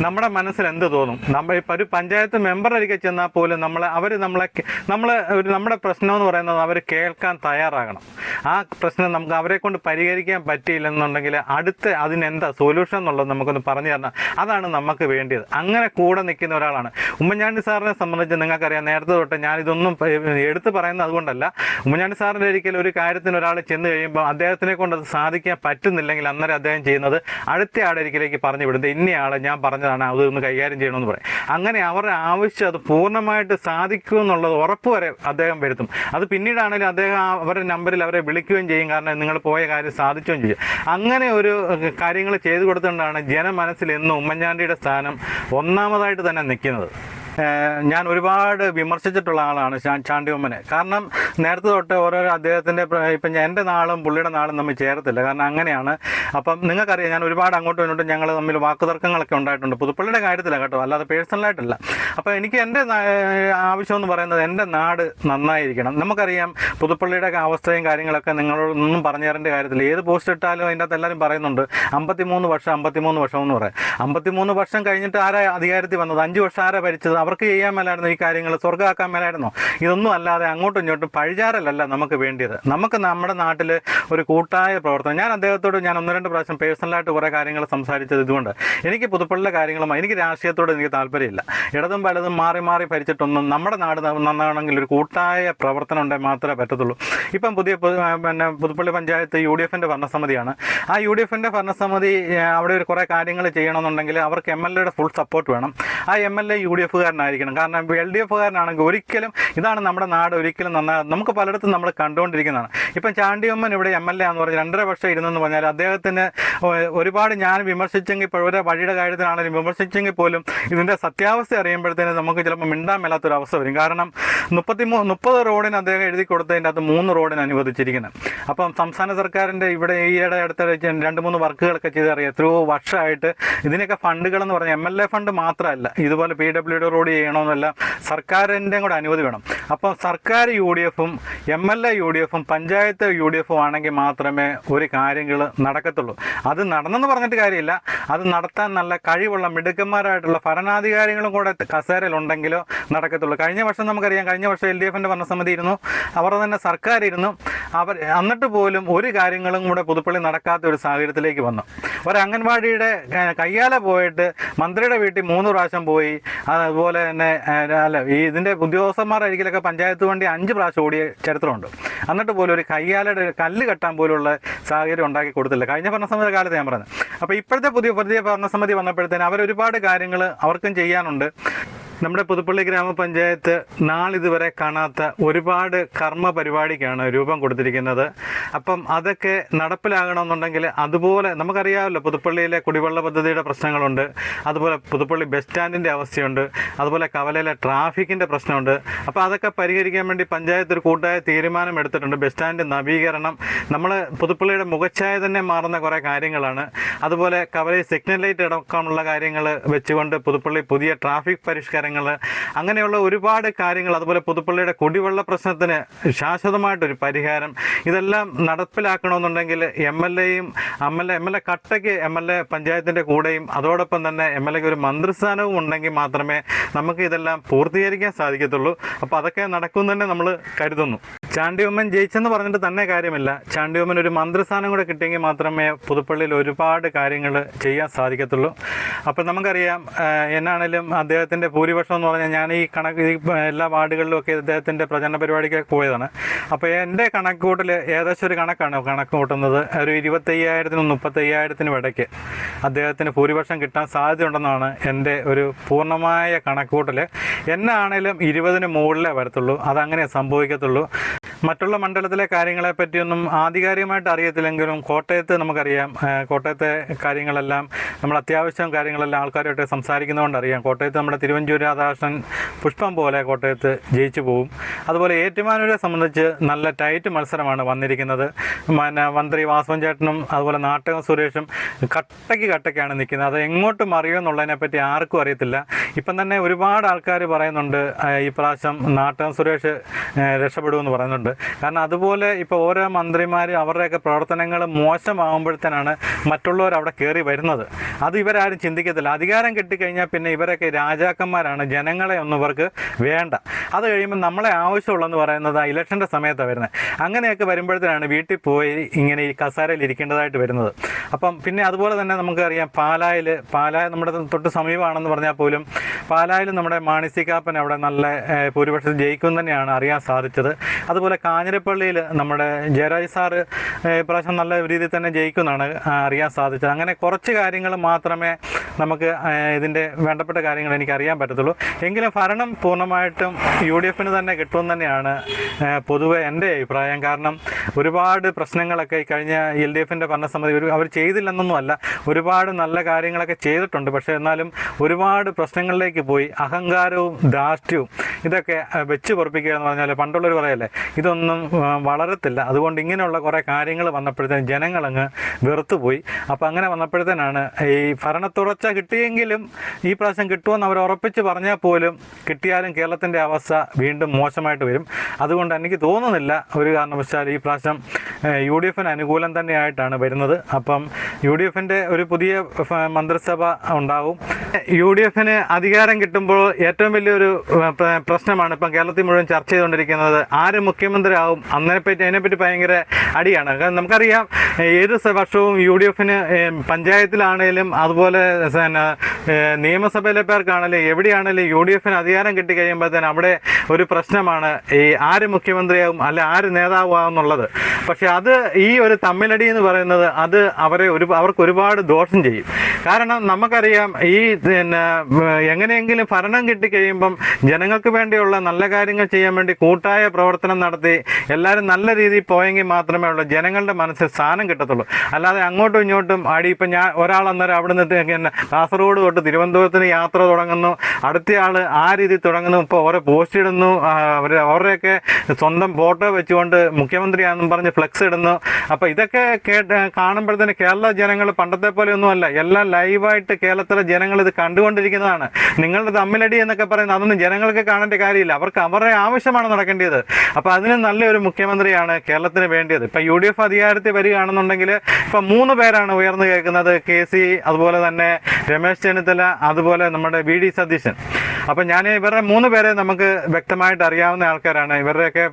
നമ്മുടെ മനസ്സിൽ എന്ത് തോന്നും? ഇപ്പോൾ ഒരു പഞ്ചായത്ത് മെമ്പറൊരിക്കൽ ചെന്നാൽ പോലും നമ്മുടെ പ്രശ്നം എന്ന് പറയുന്നത് അവർ കേൾക്കാൻ തയ്യാറാകണം. ആ പ്രശ്നം നമുക്ക് അവരെ കൊണ്ട് പരിഹരിക്കാൻ പറ്റിയില്ലെന്നുണ്ടെങ്കിൽ അതിനെന്താ സൊല്യൂഷൻ എന്നുള്ളത് നമുക്കൊന്ന് പറഞ്ഞു തരണം. അതാണ് നമുക്ക് വേണ്ടിയത്. അങ്ങനെ കൂടെ നിൽക്കുന്ന ഒരാളാണ് ഉമ്മൻചാണ്ടി സാറിനെ സംബന്ധിച്ച്. നിങ്ങൾക്കറിയാം, നേരത്തെ തൊട്ട് ഞാനിതൊന്നും എടുത്തു പറയുന്നത് അതുകൊണ്ടല്ല. ഉമ്മൻചാണ്ടി സാറിൻ്റെ ഒരിക്കലും ഒരു കാര്യത്തിന് ഒരാൾ ചെന്ന് കഴിയുമ്പോൾ അദ്ദേഹത്തിനെ കൊണ്ട് അത് സാധിക്കാൻ പറ്റുന്നില്ലെങ്കിൽ അന്നേരം അദ്ദേഹം ചെയ്യുന്നത് അടുത്ത ആളൊരിക്കലേക്ക് പറഞ്ഞു വിടുന്നത്, ഇന്നയാളെ ഞാൻ പറഞ്ഞതാണ് അതൊന്ന് കൈകാര്യം ചെയ്യണമെന്ന് പറയും. അങ്ങനെ അവരുടെ ആവശ്യം അത് പൂർണ്ണമായിട്ട് സാധിക്കുമെന്നുള്ളത് ഉറപ്പ് വരെ അദ്ദേഹം വരുത്തും. അത് പിന്നീടാണെങ്കിലും അദ്ദേഹം അവരുടെ നമ്പറിൽ അവരെ വിളിക്കുകയും ചെയ്യും. കാരണം നിങ്ങൾ പോയ കാര്യം സാധിക്കുകയും ചെയ്യും. അങ്ങനെ ഒരു കാര്യങ്ങൾ ചെയ്തു കൊടുത്തുകൊണ്ടാണ് ജനമനസ്സിൽ എന്നും ഉമ്മൻചാണ്ടിയുടെ സ്ഥാനം ഒന്നാമതായിട്ട് തന്നെ നിൽക്കുന്നത്. ഞാൻ ഒരുപാട് വിമർശിച്ചിട്ടുള്ള ആളാണ് ചാണ്ടി ഉമ്മനെ. കാരണം നേരത്തെ തൊട്ട് ഓരോരോ അദ്ദേഹത്തിൻ്റെ ഇപ്പം എൻ്റെ നാളും പുള്ളിയുടെ നാളും തമ്മിൽ ചേർത്തില്ല. കാരണം അങ്ങനെയാണ്. അപ്പം നിങ്ങൾക്കറിയാം, ഞാൻ ഒരുപാട് അങ്ങോട്ടും ഇങ്ങോട്ടും ഞങ്ങൾ തമ്മിൽ വാക്കുതർക്കങ്ങളൊക്കെ ഉണ്ടായിട്ടുണ്ട്. പുതുപ്പള്ളിയുടെ കാര്യത്തിലാണ് കേട്ടോ, അല്ലാതെ പേഴ്സണലായിട്ടല്ല. അപ്പോൾ എനിക്ക് എൻ്റെ ആവശ്യമെന്ന് പറയുന്നത് എൻ്റെ നാട് നന്നായിരിക്കണം. നമുക്കറിയാം പുതുപ്പള്ളിയുടെ അവസ്ഥയും കാര്യങ്ങളൊക്കെ നിങ്ങളൊന്നും പറഞ്ഞു തരേണ്ട കാര്യത്തില്ല. ഏത് പോസ്റ്റ് ഇട്ടാലും അതിൻ്റെ അകത്ത് എല്ലാവരും പറയുന്നുണ്ട് 53 വർഷം എന്ന് പറയാം. 53 വർഷം കഴിഞ്ഞിട്ട് ആരാ അധികാരത്തിൽ വന്നത്? 5 വർഷം ആരാ ഭരിച്ചത്? അവർക്ക് ചെയ്യാൻ മേലായിരുന്നു ഈ കാര്യങ്ങൾ, സ്വർഗ്ഗമാക്കാൻ മേലായിരുന്നോ? ഇതൊന്നും അല്ലാതെ അങ്ങോട്ടും ഇങ്ങോട്ടും പഴിചാരലല്ല നമുക്ക് വേണ്ടിയത്. നമുക്ക് നമ്മുടെ നാട്ടിൽ ഒരു കൂട്ടായ പ്രവർത്തനം. ഞാൻ അദ്ദേഹത്തോട് 1-2 പ്രാവശ്യം പേഴ്സണലായിട്ട് കുറേ കാര്യങ്ങൾ സംസാരിച്ചത് ഇതുകൊണ്ട്. എനിക്ക് പുതുപ്പള്ളിയിലെ കാര്യങ്ങളും എനിക്ക് രാഷ്ട്രീയത്തോട് എനിക്ക് താല്പര്യമില്ല. ഇടതും വലതും മാറി മാറി ഭരിച്ചിട്ടൊന്നും നമ്മുടെ നാട് നന്നാണെങ്കിൽ ഒരു കൂട്ടായ പ്രവർത്തനം ഉണ്ടെങ്കിൽ മാത്രമേ പറ്റത്തുള്ളൂ. ഇപ്പം പുതുപ്പള്ളി പഞ്ചായത്ത് UDFൻ്റെ ഭരണസമിതിയാണ്. ആ UDFൻ്റെ ഭരണസമിതി അവിടെ ഒരു കുറേ കാര്യങ്ങൾ ചെയ്യണമെന്നുണ്ടെങ്കിൽ അവർക്ക് MLAയുടെ ഫുൾ സപ്പോർട്ട് വേണം. ആ MLA UDFകാരനായിരിക്കണം. കാരണം LDFകാരനാണെങ്കിൽ ഒരിക്കലും ഇതാണ് നമ്മുടെ നാട് ഒരിക്കലും നന്നാകും. നമുക്ക് പലയിടത്തും നമ്മൾ കണ്ടുകൊണ്ടിരിക്കുന്നതാണ്. ഇപ്പം ചാണ്ടിയമ്മൻ ഇവിടെ MLA എന്ന് പറഞ്ഞാൽ 2.5 വർഷം ഇരുന്നെന്ന് പറഞ്ഞാൽ അദ്ദേഹത്തിന് ഒരുപാട് ഞാൻ വിമർശിച്ചെങ്കിൽ ഓരോ വഴിയുടെ കാര്യത്തിലാണെങ്കിലും വിമർശിച്ചെങ്കിൽ പോലും ഇതിൻ്റെ സത്യാവസ്ഥ അറിയുമ്പോഴത്തേന് നമുക്ക് ചിലപ്പോൾ മിണ്ടാൻ മേലാത്തൊരവസ്ഥ വരും. കാരണം 30 റോഡിന് അദ്ദേഹം എഴുതി കൊടുത്തതിൻ്റെ അകത്ത് 3 റോഡിന് അനുവദിച്ചിരിക്കുന്നത്. അപ്പം സംസ്ഥാന സർക്കാരിൻ്റെ ഇവിടെ ഈയിടെ അടുത്ത 2-3 വർക്കുകളൊക്കെ ചെയ്തറിയാം. എത്രയോ വർഷമായിട്ട് ഇതിനൊക്കെ ഫണ്ടുകളെന്ന് പറഞ്ഞാൽ MLA ഫണ്ട് മാത്രമല്ല, ഇതുപോലെ PWD റോഡ് ചെയ്യണമെന്നല്ല, സർക്കാരിൻ്റെ കൂടെ അനുമതി വേണം. അപ്പം സർക്കാർ UDFും MLA UDFും പഞ്ചായത്ത് UDFും ആണെങ്കിൽ മാത്രമേ ഒരു കാര്യങ്ങൾ നടക്കത്തുള്ളൂ. അത് നടന്നെന്ന് പറഞ്ഞിട്ട് കാര്യമില്ല. അത് നടത്താൻ നല്ല കഴിവുള്ള മിടുക്കന്മാരായിട്ടുള്ള ഭരണാധികാരികളും കൂടെ കസേരയിലുണ്ടെങ്കിലോ നടക്കത്തുള്ളൂ. കഴിഞ്ഞ വർഷം നമുക്കറിയാം, കഴിഞ്ഞ വർഷം LDFൻ്റെ ഭരണസമിതി ഇരുന്നു, അവർ തന്നെ സർക്കാർ ഇരുന്നു. എന്നിട്ട് പോലും ഒരു കാര്യങ്ങളും കൂടെ പുതുപ്പള്ളി നടക്കാത്ത ഒരു സാഹചര്യത്തിലേക്ക് വന്നു. ഒരു അംഗൻവാടിയുടെ കയ്യാല പോയിട്ട് മന്ത്രിയുടെ വീട്ടിൽ 3 പ്രാവശ്യം പോയി. അതുപോലെ തന്നെ ഇതിൻ്റെ ഉദ്യോഗസ്ഥന്മാരായിരിക്കലൊക്കെ പഞ്ചായത്ത് വണ്ടി 5 പ്രാവശ്യം ഓടിയ ചരിത്രമുണ്ട്. എന്നിട്ട് പോലും ഒരു കയ്യാലയുടെ കല്ല് കെട്ടാൻ പോലുള്ള സാഹചര്യം ഉണ്ടാക്കി കൊടുത്തില്ല കഴിഞ്ഞ ഭരണസമിതി കാലത്ത് ഞാൻ പറഞ്ഞത്. അപ്പോൾ ഇപ്പോഴത്തെ പുതിയ ഭരണസമിതി വന്നപ്പോഴത്തേന് അവരൊരുപാട് കാര്യങ്ങൾ അവർക്കും ചെയ്യാനുണ്ട്. നമ്മുടെ പുതുപ്പള്ളി ഗ്രാമപഞ്ചായത്ത് നാളിതുവരെ കാണാത്ത ഒരുപാട് കർമ്മ പരിപാടിക്കാണ് രൂപം കൊടുത്തിരിക്കുന്നത്. അപ്പം അതൊക്കെ നടപ്പിലാകണമെന്നുണ്ടെങ്കിൽ അതുപോലെ നമുക്കറിയാമല്ലോ, പുതുപ്പള്ളിയിലെ കുടിവെള്ള പദ്ധതിയുടെ പ്രശ്നങ്ങളുണ്ട്, അതുപോലെ പുതുപ്പള്ളി ബസ് സ്റ്റാൻഡിൻ്റെ അവസ്ഥയുണ്ട്, അതുപോലെ കവലയിലെ ട്രാഫിക്കിൻ്റെ പ്രശ്നമുണ്ട്. അപ്പോൾ അതൊക്കെ പരിഹരിക്കാൻ വേണ്ടി പഞ്ചായത്ത് ഒരു കൂട്ടായ തീരുമാനം എടുത്തിട്ടുണ്ട്. ബസ് സ്റ്റാൻഡ് നവീകരണം, നമ്മൾ പുതുപ്പള്ളിയുടെ മുഖച്ഛായ തന്നെ മാറുന്ന കുറേ കാര്യങ്ങളാണ്. അതുപോലെ കവലയിൽ സിഗ്നൽ ലൈറ്റ് അടക്കമുള്ള കാര്യങ്ങൾ വെച്ചുകൊണ്ട് പുതുപ്പള്ളി പുതിയ ട്രാഫിക് പരിഷ്കാരങ്ങൾ, അങ്ങനെയുള്ള ഒരുപാട് കാര്യങ്ങൾ, അതുപോലെ പുതുപ്പള്ളിയുടെ കുടിവെള്ള പ്രശ്നത്തിന് ശാശ്വതമായിട്ടൊരു പരിഹാരം, ഇതെല്ലാം നടപ്പിലാക്കണമെന്നുണ്ടെങ്കിൽ MLA കട്ടയ്ക്ക് MLA പഞ്ചായത്തിൻ്റെ കൂടെയും അതോടൊപ്പം തന്നെ MLAക്ക് ഒരു മന്ത്രിസ്ഥാനവും ഉണ്ടെങ്കിൽ മാത്രമേ നമുക്ക് ഇതെല്ലാം പൂർത്തീകരിക്കാൻ സാധിക്കത്തുള്ളൂ. അപ്പോൾ അതൊക്കെ നടക്കും തന്നെ നമ്മൾ കരുതുന്നു. ചാണ്ടിയുമ്മൻ ജയിച്ചെന്ന് പറഞ്ഞിട്ട് തന്നെ കാര്യമില്ല. ചാണ്ടിയുമ്മൻ ഒരു മന്ത്രിസ്ഥാനം കൂടെ കിട്ടിയെങ്കിൽ മാത്രമേ പുതുപ്പള്ളിയിൽ ഒരുപാട് കാര്യങ്ങൾ ചെയ്യാൻ സാധിക്കത്തുള്ളൂ. അപ്പോൾ നമുക്കറിയാം, എന്നാണേലും അദ്ദേഹത്തിൻ്റെ ഭൂരിപക്ഷം എന്ന് പറഞ്ഞാൽ ഞാൻ ഈ എല്ലാ വാർഡുകളിലും ഒക്കെ അദ്ദേഹത്തിൻ്റെ പ്രചരണ പരിപാടിക്കൊക്കെ പോയതാണ്. അപ്പോൾ എൻ്റെ കണക്കുകൂട്ടൽ ഏകദേശം ഒരു കണക്കാണ് കണക്ക് കൂട്ടുന്നത്, ഒരു 25,000-നും 30,000-നും ഇടയ്ക്ക് അദ്ദേഹത്തിന് ഭൂരിപക്ഷം കിട്ടാൻ സാധ്യതയുണ്ടെന്നാണ് എൻ്റെ ഒരു പൂർണ്ണമായ കണക്കുകൂട്ടൽ. എന്നാണേലും 20-ന് മുകളിലേ വരത്തുള്ളൂ, അതങ്ങനെ സംഭവിക്കത്തുള്ളൂ. മറ്റുള്ള മണ്ഡലത്തിലെ കാര്യങ്ങളെ പറ്റിയൊന്നും ആധികാരികമായിട്ട് അറിയത്തില്ലെങ്കിലും കോട്ടയത്ത് നമുക്കറിയാം, കോട്ടയത്തെ കാര്യങ്ങളെല്ലാം നമ്മൾ അത്യാവശ്യം കാര്യങ്ങളെല്ലാം ആൾക്കാരുമായിട്ട് സംസാരിക്കുന്നതുകൊണ്ട് അറിയാം. കോട്ടയത്ത് നമ്മുടെ തിരുവഞ്ചൂർ രാധാകൃഷ്ണൻ പുഷ്പം പോലെ കോട്ടയത്ത് ജയിച്ചു പോകും. അതുപോലെ ഏറ്റുമാനൂരെ സംബന്ധിച്ച് നല്ല ടൈറ്റ് മത്സരമാണ് വന്നിരിക്കുന്നത്. മന്ത്രി വാസവൻ ചേട്ടനും അതുപോലെ നാട്ടകം സുരേഷും കട്ടയ്ക്കാണ് നിൽക്കുന്നത്. അത് എങ്ങോട്ട് മറിയുമെന്നുള്ളതിനെപ്പറ്റി ആർക്കും അറിയത്തില്ല. ഇപ്പം തന്നെ ഒരുപാട് ആൾക്കാർ പറയുന്നുണ്ട് ഈ പ്രാവശ്യം നാട്ടകം സുരേഷ് രക്ഷപ്പെടുമെന്ന് പറയുന്നുണ്ട്. കാരണം അതുപോലെ ഇപ്പോൾ ഓരോ മന്ത്രിമാരും അവരുടെയൊക്കെ പ്രവർത്തനങ്ങൾ മോശമാകുമ്പോഴത്തേനാണ് മറ്റുള്ളവർ അവിടെ കയറി വരുന്നത്. അത് ഇവരാരും ചിന്തിക്കത്തില്ല. അധികാരം കിട്ടിക്കഴിഞ്ഞാൽ പിന്നെ ഇവരൊക്കെ രാജാക്കന്മാരാണ്, ജനങ്ങളെ ഒന്നും ഇവർക്ക് വേണ്ട. അത് കഴിയുമ്പോൾ നമ്മളെ ആവശ്യമുള്ളതെന്ന് പറയുന്നത് ആ ഇലക്ഷൻ്റെ സമയത്താണ് വരുന്നത്. അങ്ങനെയൊക്കെ വരുമ്പോഴത്തേനാണ് വീട്ടിൽ പോയി ഇങ്ങനെ ഈ കസാരയിൽ ഇരിക്കേണ്ടതായിട്ട് വരുന്നത്. അപ്പം പിന്നെ അതുപോലെ തന്നെ നമുക്കറിയാം പാലായിൽ നമ്മുടെ തൊട്ട് സമീപമാണെന്ന് പറഞ്ഞാൽ പോലും പാലായിൽ നമ്മുടെ മാണി സി കാപ്പൻ അവിടെ നല്ല ഭൂരിപക്ഷത്തിൽ ജയിക്കും തന്നെയാണ് അറിയാൻ സാധിച്ചത്. അതുപോലെ കാഞ്ഞിരപ്പള്ളിയിൽ നമ്മുടെ ജയരാജ് സാറ് ഇപ്രാവശ്യം നല്ല രീതിയിൽ തന്നെ ജയിക്കുമെന്നാണ് അറിയാൻ സാധിച്ചത്. അങ്ങനെ കുറച്ച് കാര്യങ്ങൾ മാത്രമേ നമുക്ക് ഇതിൻ്റെ വേണ്ടപ്പെട്ട കാര്യങ്ങൾ എനിക്കറിയാൻ പറ്റത്തുള്ളൂ. എങ്കിലും ഭരണം പൂർണ്ണമായിട്ടും UDFന് തന്നെ കിട്ടുമെന്ന് തന്നെയാണ് പൊതുവെ എൻ്റെ അഭിപ്രായം. കാരണം ഒരുപാട് പ്രശ്നങ്ങളൊക്കെ കഴിഞ്ഞ LDFൻ്റെ ഭരണസമിതി അവർ ചെയ്തില്ലെന്നൊന്നുമല്ല, ഒരുപാട് നല്ല കാര്യങ്ങളൊക്കെ ചെയ്തിട്ടുണ്ട്. പക്ഷേ എന്നാലും ഒരുപാട് പ്രശ്നങ്ങളിലേക്ക് പോയി. അഹങ്കാരവും ധാർഷ്ട്യവും ഇതൊക്കെ വെച്ച് പൊറപ്പിക്കുക എന്ന് പറഞ്ഞാൽ പണ്ടുള്ളവർ പറയല്ലേ, ഇതൊന്നും വളരത്തില്ല. അതുകൊണ്ട് ഇങ്ങനെയുള്ള കുറേ കാര്യങ്ങൾ വന്നപ്പോഴത്തേനും ജനങ്ങളങ്ങ് വെറുത്തുപോയി. അപ്പോൾ അങ്ങനെ വന്നപ്പോഴത്തേനാണ് ഈ ഭരണത്തുടർച്ച കിട്ടിയെങ്കിലും ഈ പ്രാവശ്യം കിട്ടുമെന്ന് അവർ ഉറപ്പിച്ച് പറഞ്ഞാൽ പോലും കിട്ടിയാലും കേരളത്തിൻ്റെ അവസ്ഥ വീണ്ടും മോശമായിട്ട് വരും. അതുകൊണ്ട് എനിക്ക് തോന്നുന്നില്ല ഒരു കാരണവശാൽ ഈ പ്രാവശ്യം UDFന് അനുകൂലം തന്നെയായിട്ടാണ് വരുന്നത്. അപ്പം UDFൻ്റെ ഒരു പുതിയ മന്ത്രിസഭ ഉണ്ടാവും. UDFന് അധികാരം കിട്ടുമ്പോൾ ഏറ്റവും വലിയൊരു പ്രശ്നമാണ് ഇപ്പം കേരളത്തിൽ മുഴുവൻ ചർച്ച ചെയ്തുകൊണ്ടിരിക്കുന്നത്, ആര് മുഖ്യമന്ത്രി ആവും. അതിനെപ്പറ്റി ഭയങ്കര അടിയാണ്. കാരണം നമുക്കറിയാം ഏത് വർഷവും UDFന് പഞ്ചായത്തിലാണേലും അതുപോലെ നിയമസഭയിലെ പേർക്കാണേലും എവിടെയാണേലും UDFന് അധികാരം കിട്ടിക്കഴിയുമ്പോഴത്തേന് അവിടെ ഒരു പ്രശ്നമാണ് ഈ ആര് മുഖ്യമന്ത്രിയാവും അല്ലെ ആര് നേതാവാകും എന്നുള്ളത്. പക്ഷെ അത് ഈ ഒരു തമ്മിലടി എന്ന് പറയുന്നത് അത് അവർക്ക് ഒരുപാട് ദോഷം ചെയ്യും. കാരണം നമുക്കറിയാം ഈ എങ്ങനെയെങ്കിലും ഭരണം കിട്ടിക്കഴിയുമ്പം ജനങ്ങൾക്ക് വേണ്ടിയുള്ള നല്ല കാര്യങ്ങൾ ചെയ്യാൻ വേണ്ടി കൂട്ടായ പ്രവർത്തനം നടത്തി എല്ലാവരും നല്ല രീതിയിൽ പോയെങ്കിൽ മാത്രമേ ഉള്ളൂ ജനങ്ങളുടെ മനസ്സിൽ സ്ഥാനം കിട്ടത്തുള്ളൂ. അല്ലാതെ അങ്ങോട്ടും ഇങ്ങോട്ടും അടി. ഇപ്പം ഞാൻ ഒരാളന്നേരം അവിടെ നിന്ന് കാസർഗോഡ് തൊട്ട് തിരുവനന്തപുരത്തിന് യാത്ര തുടങ്ങുന്നു, അടുത്തയാൾ ആ രീതിയിൽ തുടങ്ങുന്നു, ഇപ്പോൾ ഓരോ പോസ്റ്റ് ഇടുന്നു, അവരുടെയൊക്കെ സ്വന്തം ഫോട്ടോ വെച്ചുകൊണ്ട് മുഖ്യമന്ത്രിയാണെന്നും പറഞ്ഞ് ഫ്ലെക്സ് ഇടുന്നു. അപ്പോൾ ഇതൊക്കെ കാണുമ്പോഴത്തേന് കേരള ജനങ്ങൾ പണ്ടത്തെ പോലെയൊന്നുമല്ല, എല്ലാം ലൈവായിട്ട് കേരളത്തിലെ ജനങ്ങൾ ഇത് കണ്ടുകൊണ്ടിരിക്കുന്നതാണ്. നിങ്ങളുടെ തമ്മിലടി എന്നൊക്കെ പറയുന്നത് അതൊന്നും ജനങ്ങൾക്ക് കാണേണ്ട കാര്യമില്ല, അവർക്ക് അവരുടെ ആവശ്യമാണ് നടക്കേണ്ടത്. അപ്പോൾ അതിന് നല്ലൊരു മുഖ്യമന്ത്രിയാണ് കേരളത്തിന് വേണ്ടിയത്. ഇപ്പം UDF അധികാരത്തിൽ വരികയാണെന്നുണ്ടെങ്കിൽ ഇപ്പം 3 പേരാണ് ഉയർന്നു കേൾക്കുന്നത്, KC, അതുപോലെ തന്നെ രമേശ് ചെന്നിത്തല, അതുപോലെ നമ്മുടെ VD സതീശൻ. അപ്പം ഞാൻ ഇവരുടെ 3 പേരെ നമുക്ക് വ്യക്തമായിട്ട് അറിയാവുന്ന ആൾക്കാരാണ്. ഇവരുടെയൊക്കെ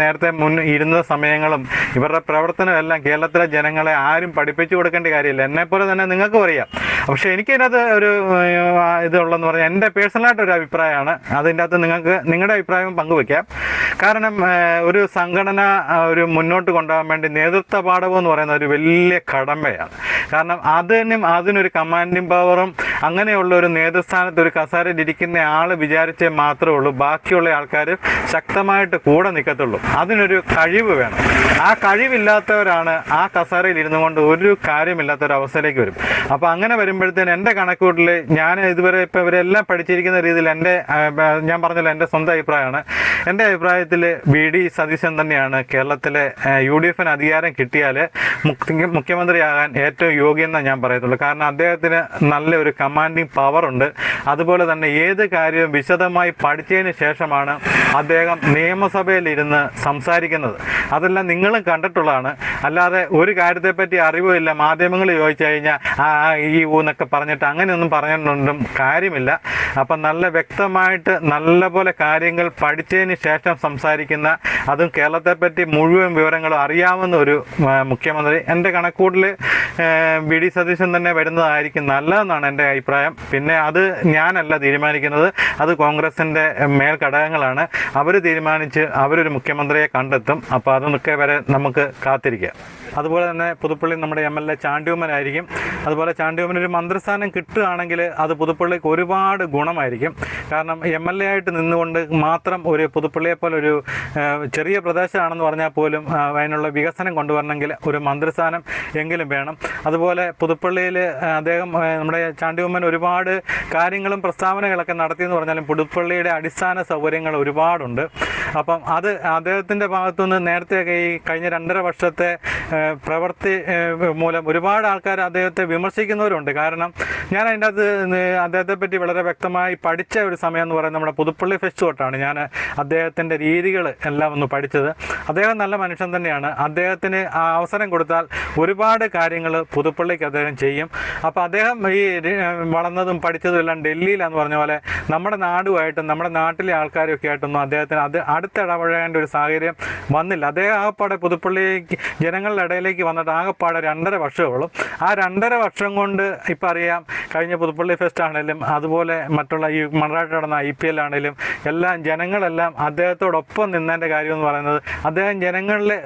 നേരത്തെ ഇരുന്ന സമയങ്ങളും ഇവരുടെ പ്രവർത്തനം എല്ലാം കേരളത്തിലെ ജനങ്ങളെ ആരും പഠിപ്പിച്ചു കൊടുക്കേണ്ട കാര്യമില്ല. എന്നെപ്പോലെ തന്നെ നിങ്ങൾക്കും അറിയാം. പക്ഷേ എനിക്കതിനകത്ത് ഒരു ഇതുള്ളതെന്ന് പറഞ്ഞാൽ എൻ്റെ പേഴ്സണലായിട്ടൊരു അഭിപ്രായമാണ്. അതിൻ്റെ അകത്ത് നിങ്ങൾക്ക് നിങ്ങളുടെ അഭിപ്രായം പങ്കുവയ്ക്കാം. കാരണം ഒരു സംഘടന ഒരു മുന്നോട്ട് കൊണ്ടുപോകാൻ വേണ്ടി നേതൃത്വ പാഠവും എന്ന് പറയുന്ന ഒരു വലിയ കടമയാണ്. കാരണം അതിനൊരു കമാൻഡിങ് പവറും അങ്ങനെയുള്ള ഒരു നേതൃസ്ഥാനത്ത് ഒരു കസേരയിൽ ഇരിക്കുന്ന ആൾ വിചാരിച്ചേ മാത്രമേ ഉള്ളൂ ബാക്കിയുള്ള ആൾക്കാർ ശക്തമായിട്ട് കൂടെ നിൽക്കത്തുള്ളൂ. അതിനൊരു കഴിവ് വേണം. ആ കഴിവില്ലാത്തവരാണ് ആ കസേരയിൽ ഇരുന്നു കൊണ്ട് ഒരു കാര്യമില്ലാത്തൊരവസ്ഥയിലേക്ക് വരും. അപ്പോൾ അങ്ങനെ വരുമ്പോഴത്തേന് എൻ്റെ കണക്കൂട്ടിൽ ഞാൻ ഇതുവരെ ഇപ്പോൾ ഇവരെല്ലാം പഠിച്ചിരിക്കുന്ന രീതിയിൽ ഞാൻ പറഞ്ഞല്ലോ എൻ്റെ സ്വന്തം അഭിപ്രായമാണ്. എൻ്റെ അഭിപ്രായത്തിൽ VD സതീശൻ തന്നെയാണ് കേരളത്തിലെ UDFന് അധികാരം കിട്ടിയാൽ മുഖ്യമന്ത്രിയാകാൻ ഏറ്റവും യോഗ്യമെന്ന് ഞാൻ പറയത്തുള്ളൂ. കാരണം അദ്ദേഹത്തിന് നല്ലൊരു കമാൻഡിങ് പവറുണ്ട്. അതുപോലെ തന്നെ ഏത് കാര്യവും വിശദമായി പഠിച്ചതിന് ശേഷമാണ് അദ്ദേഹം നിയമസഭയിലിരുന്ന് സംസാരിക്കുന്നത്. അതെല്ലാം നിങ്ങളും കണ്ടിട്ടുള്ളതാണ്. അല്ലാതെ ഒരു കാര്യത്തെപ്പറ്റി അറിവുമില്ല, മാധ്യമങ്ങൾ ചോദിച്ചു കഴിഞ്ഞാൽ ഈ എന്നൊക്കെ പറഞ്ഞിട്ട് അങ്ങനെയൊന്നും പറഞ്ഞിട്ടൊന്നും കാര്യമില്ല. അപ്പം നല്ല വ്യക്തമായിട്ട് നല്ലപോലെ കാര്യങ്ങൾ പഠിച്ചതിന് ശേഷം സംസാരിക്കുന്ന അതും കേരളത്തെപ്പറ്റി മുഴുവൻ വിവരങ്ങളും അറിയാവുന്ന ഒരു മുഖ്യമന്ത്രി. എൻ്റെ കണക്കൂട്ടിൽ വി.ഡി. സതീശൻ തന്നെ വരുന്നതായിരിക്കും നല്ലതെന്നാണ് എൻ്റെ അഭിപ്രായം. പിന്നെ അത് ഞാനല്ല തീരുമാനിക്കുന്നത്, അത് കോൺഗ്രസിൻ്റെ മേൽഘടകങ്ങളാണ്. അവർ തീരുമാനിച്ച് അവരൊരു മുഖ്യമന്ത്രിയെ കണ്ടെത്തും. അപ്പോൾ അതൊക്കെ വരെ നമുക്ക് കാത്തിരിക്കാം. അതുപോലെ തന്നെ പുതുപ്പള്ളി നമ്മുടെ MLA ചാണ്ടിയുമ്മനായിരിക്കും. അതുപോലെ ചാണ്ടിയുമ്മനൊരു മന്ത്രിസ്ഥാനം കിട്ടുകയാണെങ്കിൽ അത് പുതുപ്പള്ളിക്ക് ഒരുപാട് ഗുണമായിരിക്കും. കാരണം MLA ആയിട്ട് നിന്നുകൊണ്ട് മാത്രം ഒരു പുതുപ്പള്ളിയെപ്പോലെ ഒരു ചെറിയ പ്രദേശമാണെന്ന് പറഞ്ഞാൽ പോലും അതിനുള്ള വികസനം കൊണ്ടുവരണമെങ്കിൽ ഒരു മന്ത്രിസ്ഥാനം എങ്കിലും വേണം. അതുപോലെ പുതുപ്പള്ളിയിൽ അദ്ദേഹം നമ്മുടെ ചാണ്ടിയുമ്മൻ ഒരുപാട് കാര്യങ്ങളും പ്രസ്താവനകളൊക്കെ നടത്തിയെന്ന് പറഞ്ഞാലും പുതുപ്പള്ളിയുടെ അടിസ്ഥാന സൗകര്യങ്ങൾ ഒരുപാടുണ്ട്. അപ്പം അത് അദ്ദേഹത്തിൻ്റെ ഭാഗത്തുനിന്ന് നേരത്തെയൊക്കെ ഈ കഴിഞ്ഞ 2.5 വർഷത്തെ പ്രവൃത്തി മൂലം ഒരുപാട് ആൾക്കാർ അദ്ദേഹത്തെ വിമർശിക്കുന്നവരുണ്ട്. കാരണം ഞാൻ അതിൻ്റെ അകത്ത് അദ്ദേഹത്തെ പറ്റി വളരെ വ്യക്തമായി പഠിച്ച ഒരു സമയം എന്ന് പറയുന്നത് നമ്മുടെ പുതുപ്പള്ളി ഫെസ്റ്റ് തൊട്ടാണ് ഞാൻ അദ്ദേഹത്തിൻ്റെ രീതികൾ എല്ലാം ഒന്ന് പഠിച്ചത്. അദ്ദേഹം നല്ല മനുഷ്യൻ തന്നെയാണ്. അദ്ദേഹത്തിന് ആ അവസരം കൊടുത്താൽ ഒരുപാട് കാര്യങ്ങൾ പുതുപ്പള്ളിക്ക് അദ്ദേഹം ചെയ്യും. അപ്പോൾ അദ്ദേഹം ഈ വളർന്നതും പഠിച്ചതും എല്ലാം ഡൽഹിയിലാന്ന് പറഞ്ഞ പോലെ നമ്മുടെ നാടുമായിട്ടും നമ്മുടെ നാട്ടിലെ ആൾക്കാരൊക്കെ ആയിട്ടൊന്നും അദ്ദേഹത്തിന് അടുത്തിടപഴകേണ്ട ഒരു സാഹചര്യം വന്നില്ല. അദ്ദേഹം ആകപ്പാടെ പുതുപ്പള്ളി ജനങ്ങളുടെ ഇടയിലേക്ക് വന്നിട്ട് ആകപ്പാടെ 2.5 വർഷമുള്ളൂ. ആ 2.5 വർഷം കൊണ്ട് ഇപ്പം അറിയാം, കഴിഞ്ഞ പുതുപ്പള്ളി ഫെസ്റ്റ് ആണെങ്കിലും അതുപോലെ മറ്റുള്ള ഈ മണ്ണാട്ട് നടന്ന IPL ആണെങ്കിലും എല്ലാം ജനങ്ങളെല്ലാം അദ്ദേഹത്തോടൊപ്പം നിന്നതിൻ്റെ കാര്യമെന്ന് പറയുന്നത് അദ്ദേഹം ജനങ്ങളിലെ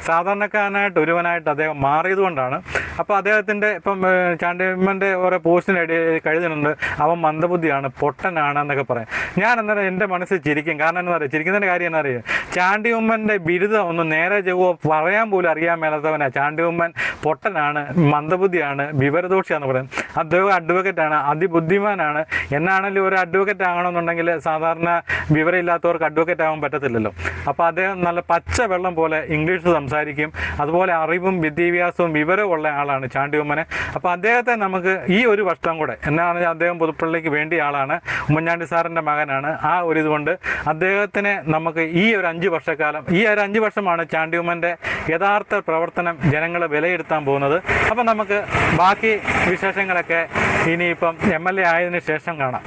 സാധാരണക്കാരനായിട്ട് ഒരുവനായിട്ട് അദ്ദേഹം മാറിയതുകൊണ്ടാണ്. അപ്പോൾ അദ്ദേഹത്തിൻ്റെ ഇപ്പം ചാണ്ടിയമ്മൻ്റെ ഓരോ പോസ്റ്റിനിടയിൽ കഴുതുന്നുണ്ട്, അവൻ മന്ദബുദ്ധിയാണ്, പൊട്ടനാണ് എന്നൊക്കെ പറയും. ഞാൻ അന്നേരം എൻ്റെ മനസ്സിൽ ചിരിക്കും. കാരണം എന്താ പറയുക, ചിരിക്കുന്നതിൻ്റെ കാര്യം എന്താ അറിയുക, ചാണ്ടിയമ്മൻ്റെ ബിരുദം ഒന്ന് നേരെ ചൊവ്വോ പറയാൻ പോലും അറിയാൻ മേലാത്തവനാണ്. ചാണ്ടിയമ്മൻ പൊട്ടനാണ്, മന്ദബുദ്ധിയാണ്, വിവരദോഷിയാന്ന് പറയുന്നത്. അദ്ദേഹം അഡ്വക്കേറ്റാണ്, അതിബുദ്ധിമാനാണ്. എന്നാണെങ്കിലും ഒരു അഡ്വക്കേറ്റ് ആകണമെന്നുണ്ടെങ്കിൽ സാധാരണ വിവരമില്ലാത്തവർക്ക് അഡ്വക്കേറ്റ് ആകാൻ പറ്റത്തില്ലല്ലോ. അപ്പോൾ അദ്ദേഹം നല്ല പച്ച വെള്ളം പോലെ ഇംഗ്ലീഷ് സംസാരിക്കും. അതുപോലെ അറിവും വിദ്യാഭ്യാസവും വിവരവും ഉള്ള ആളാണ് ചാണ്ടിയമ്മന്. അപ്പോൾ അദ്ദേഹത്തെ നമുക്ക് ഈ ഒരു വർഷം കൂടെ, എന്നാണ് അദ്ദേഹം പുതുപ്പള്ളിക്ക് വേണ്ടിയ ആളാണ്, ഉമ്മൻചാണ്ടി സാറിൻ്റെ മകനാണ്. ആ ഒരു ഇതുകൊണ്ട് അദ്ദേഹത്തിന് നമുക്ക് ഈ ഒരു 5 വർഷക്കാലം, ഈ ഒരു 5 വർഷമാണ് ചാണ്ടിയമ്മൻ്റെ യഥാർത്ഥ പ്രവർത്തനം ജനങ്ങൾ വിലയിരുത്താൻ പോകുന്നത്. അപ്പം നമുക്ക് ബാക്കി വിശേഷങ്ങളൊക്കെ ഇനിയിപ്പം MLA ആയതിനു ശേഷം കാണാം.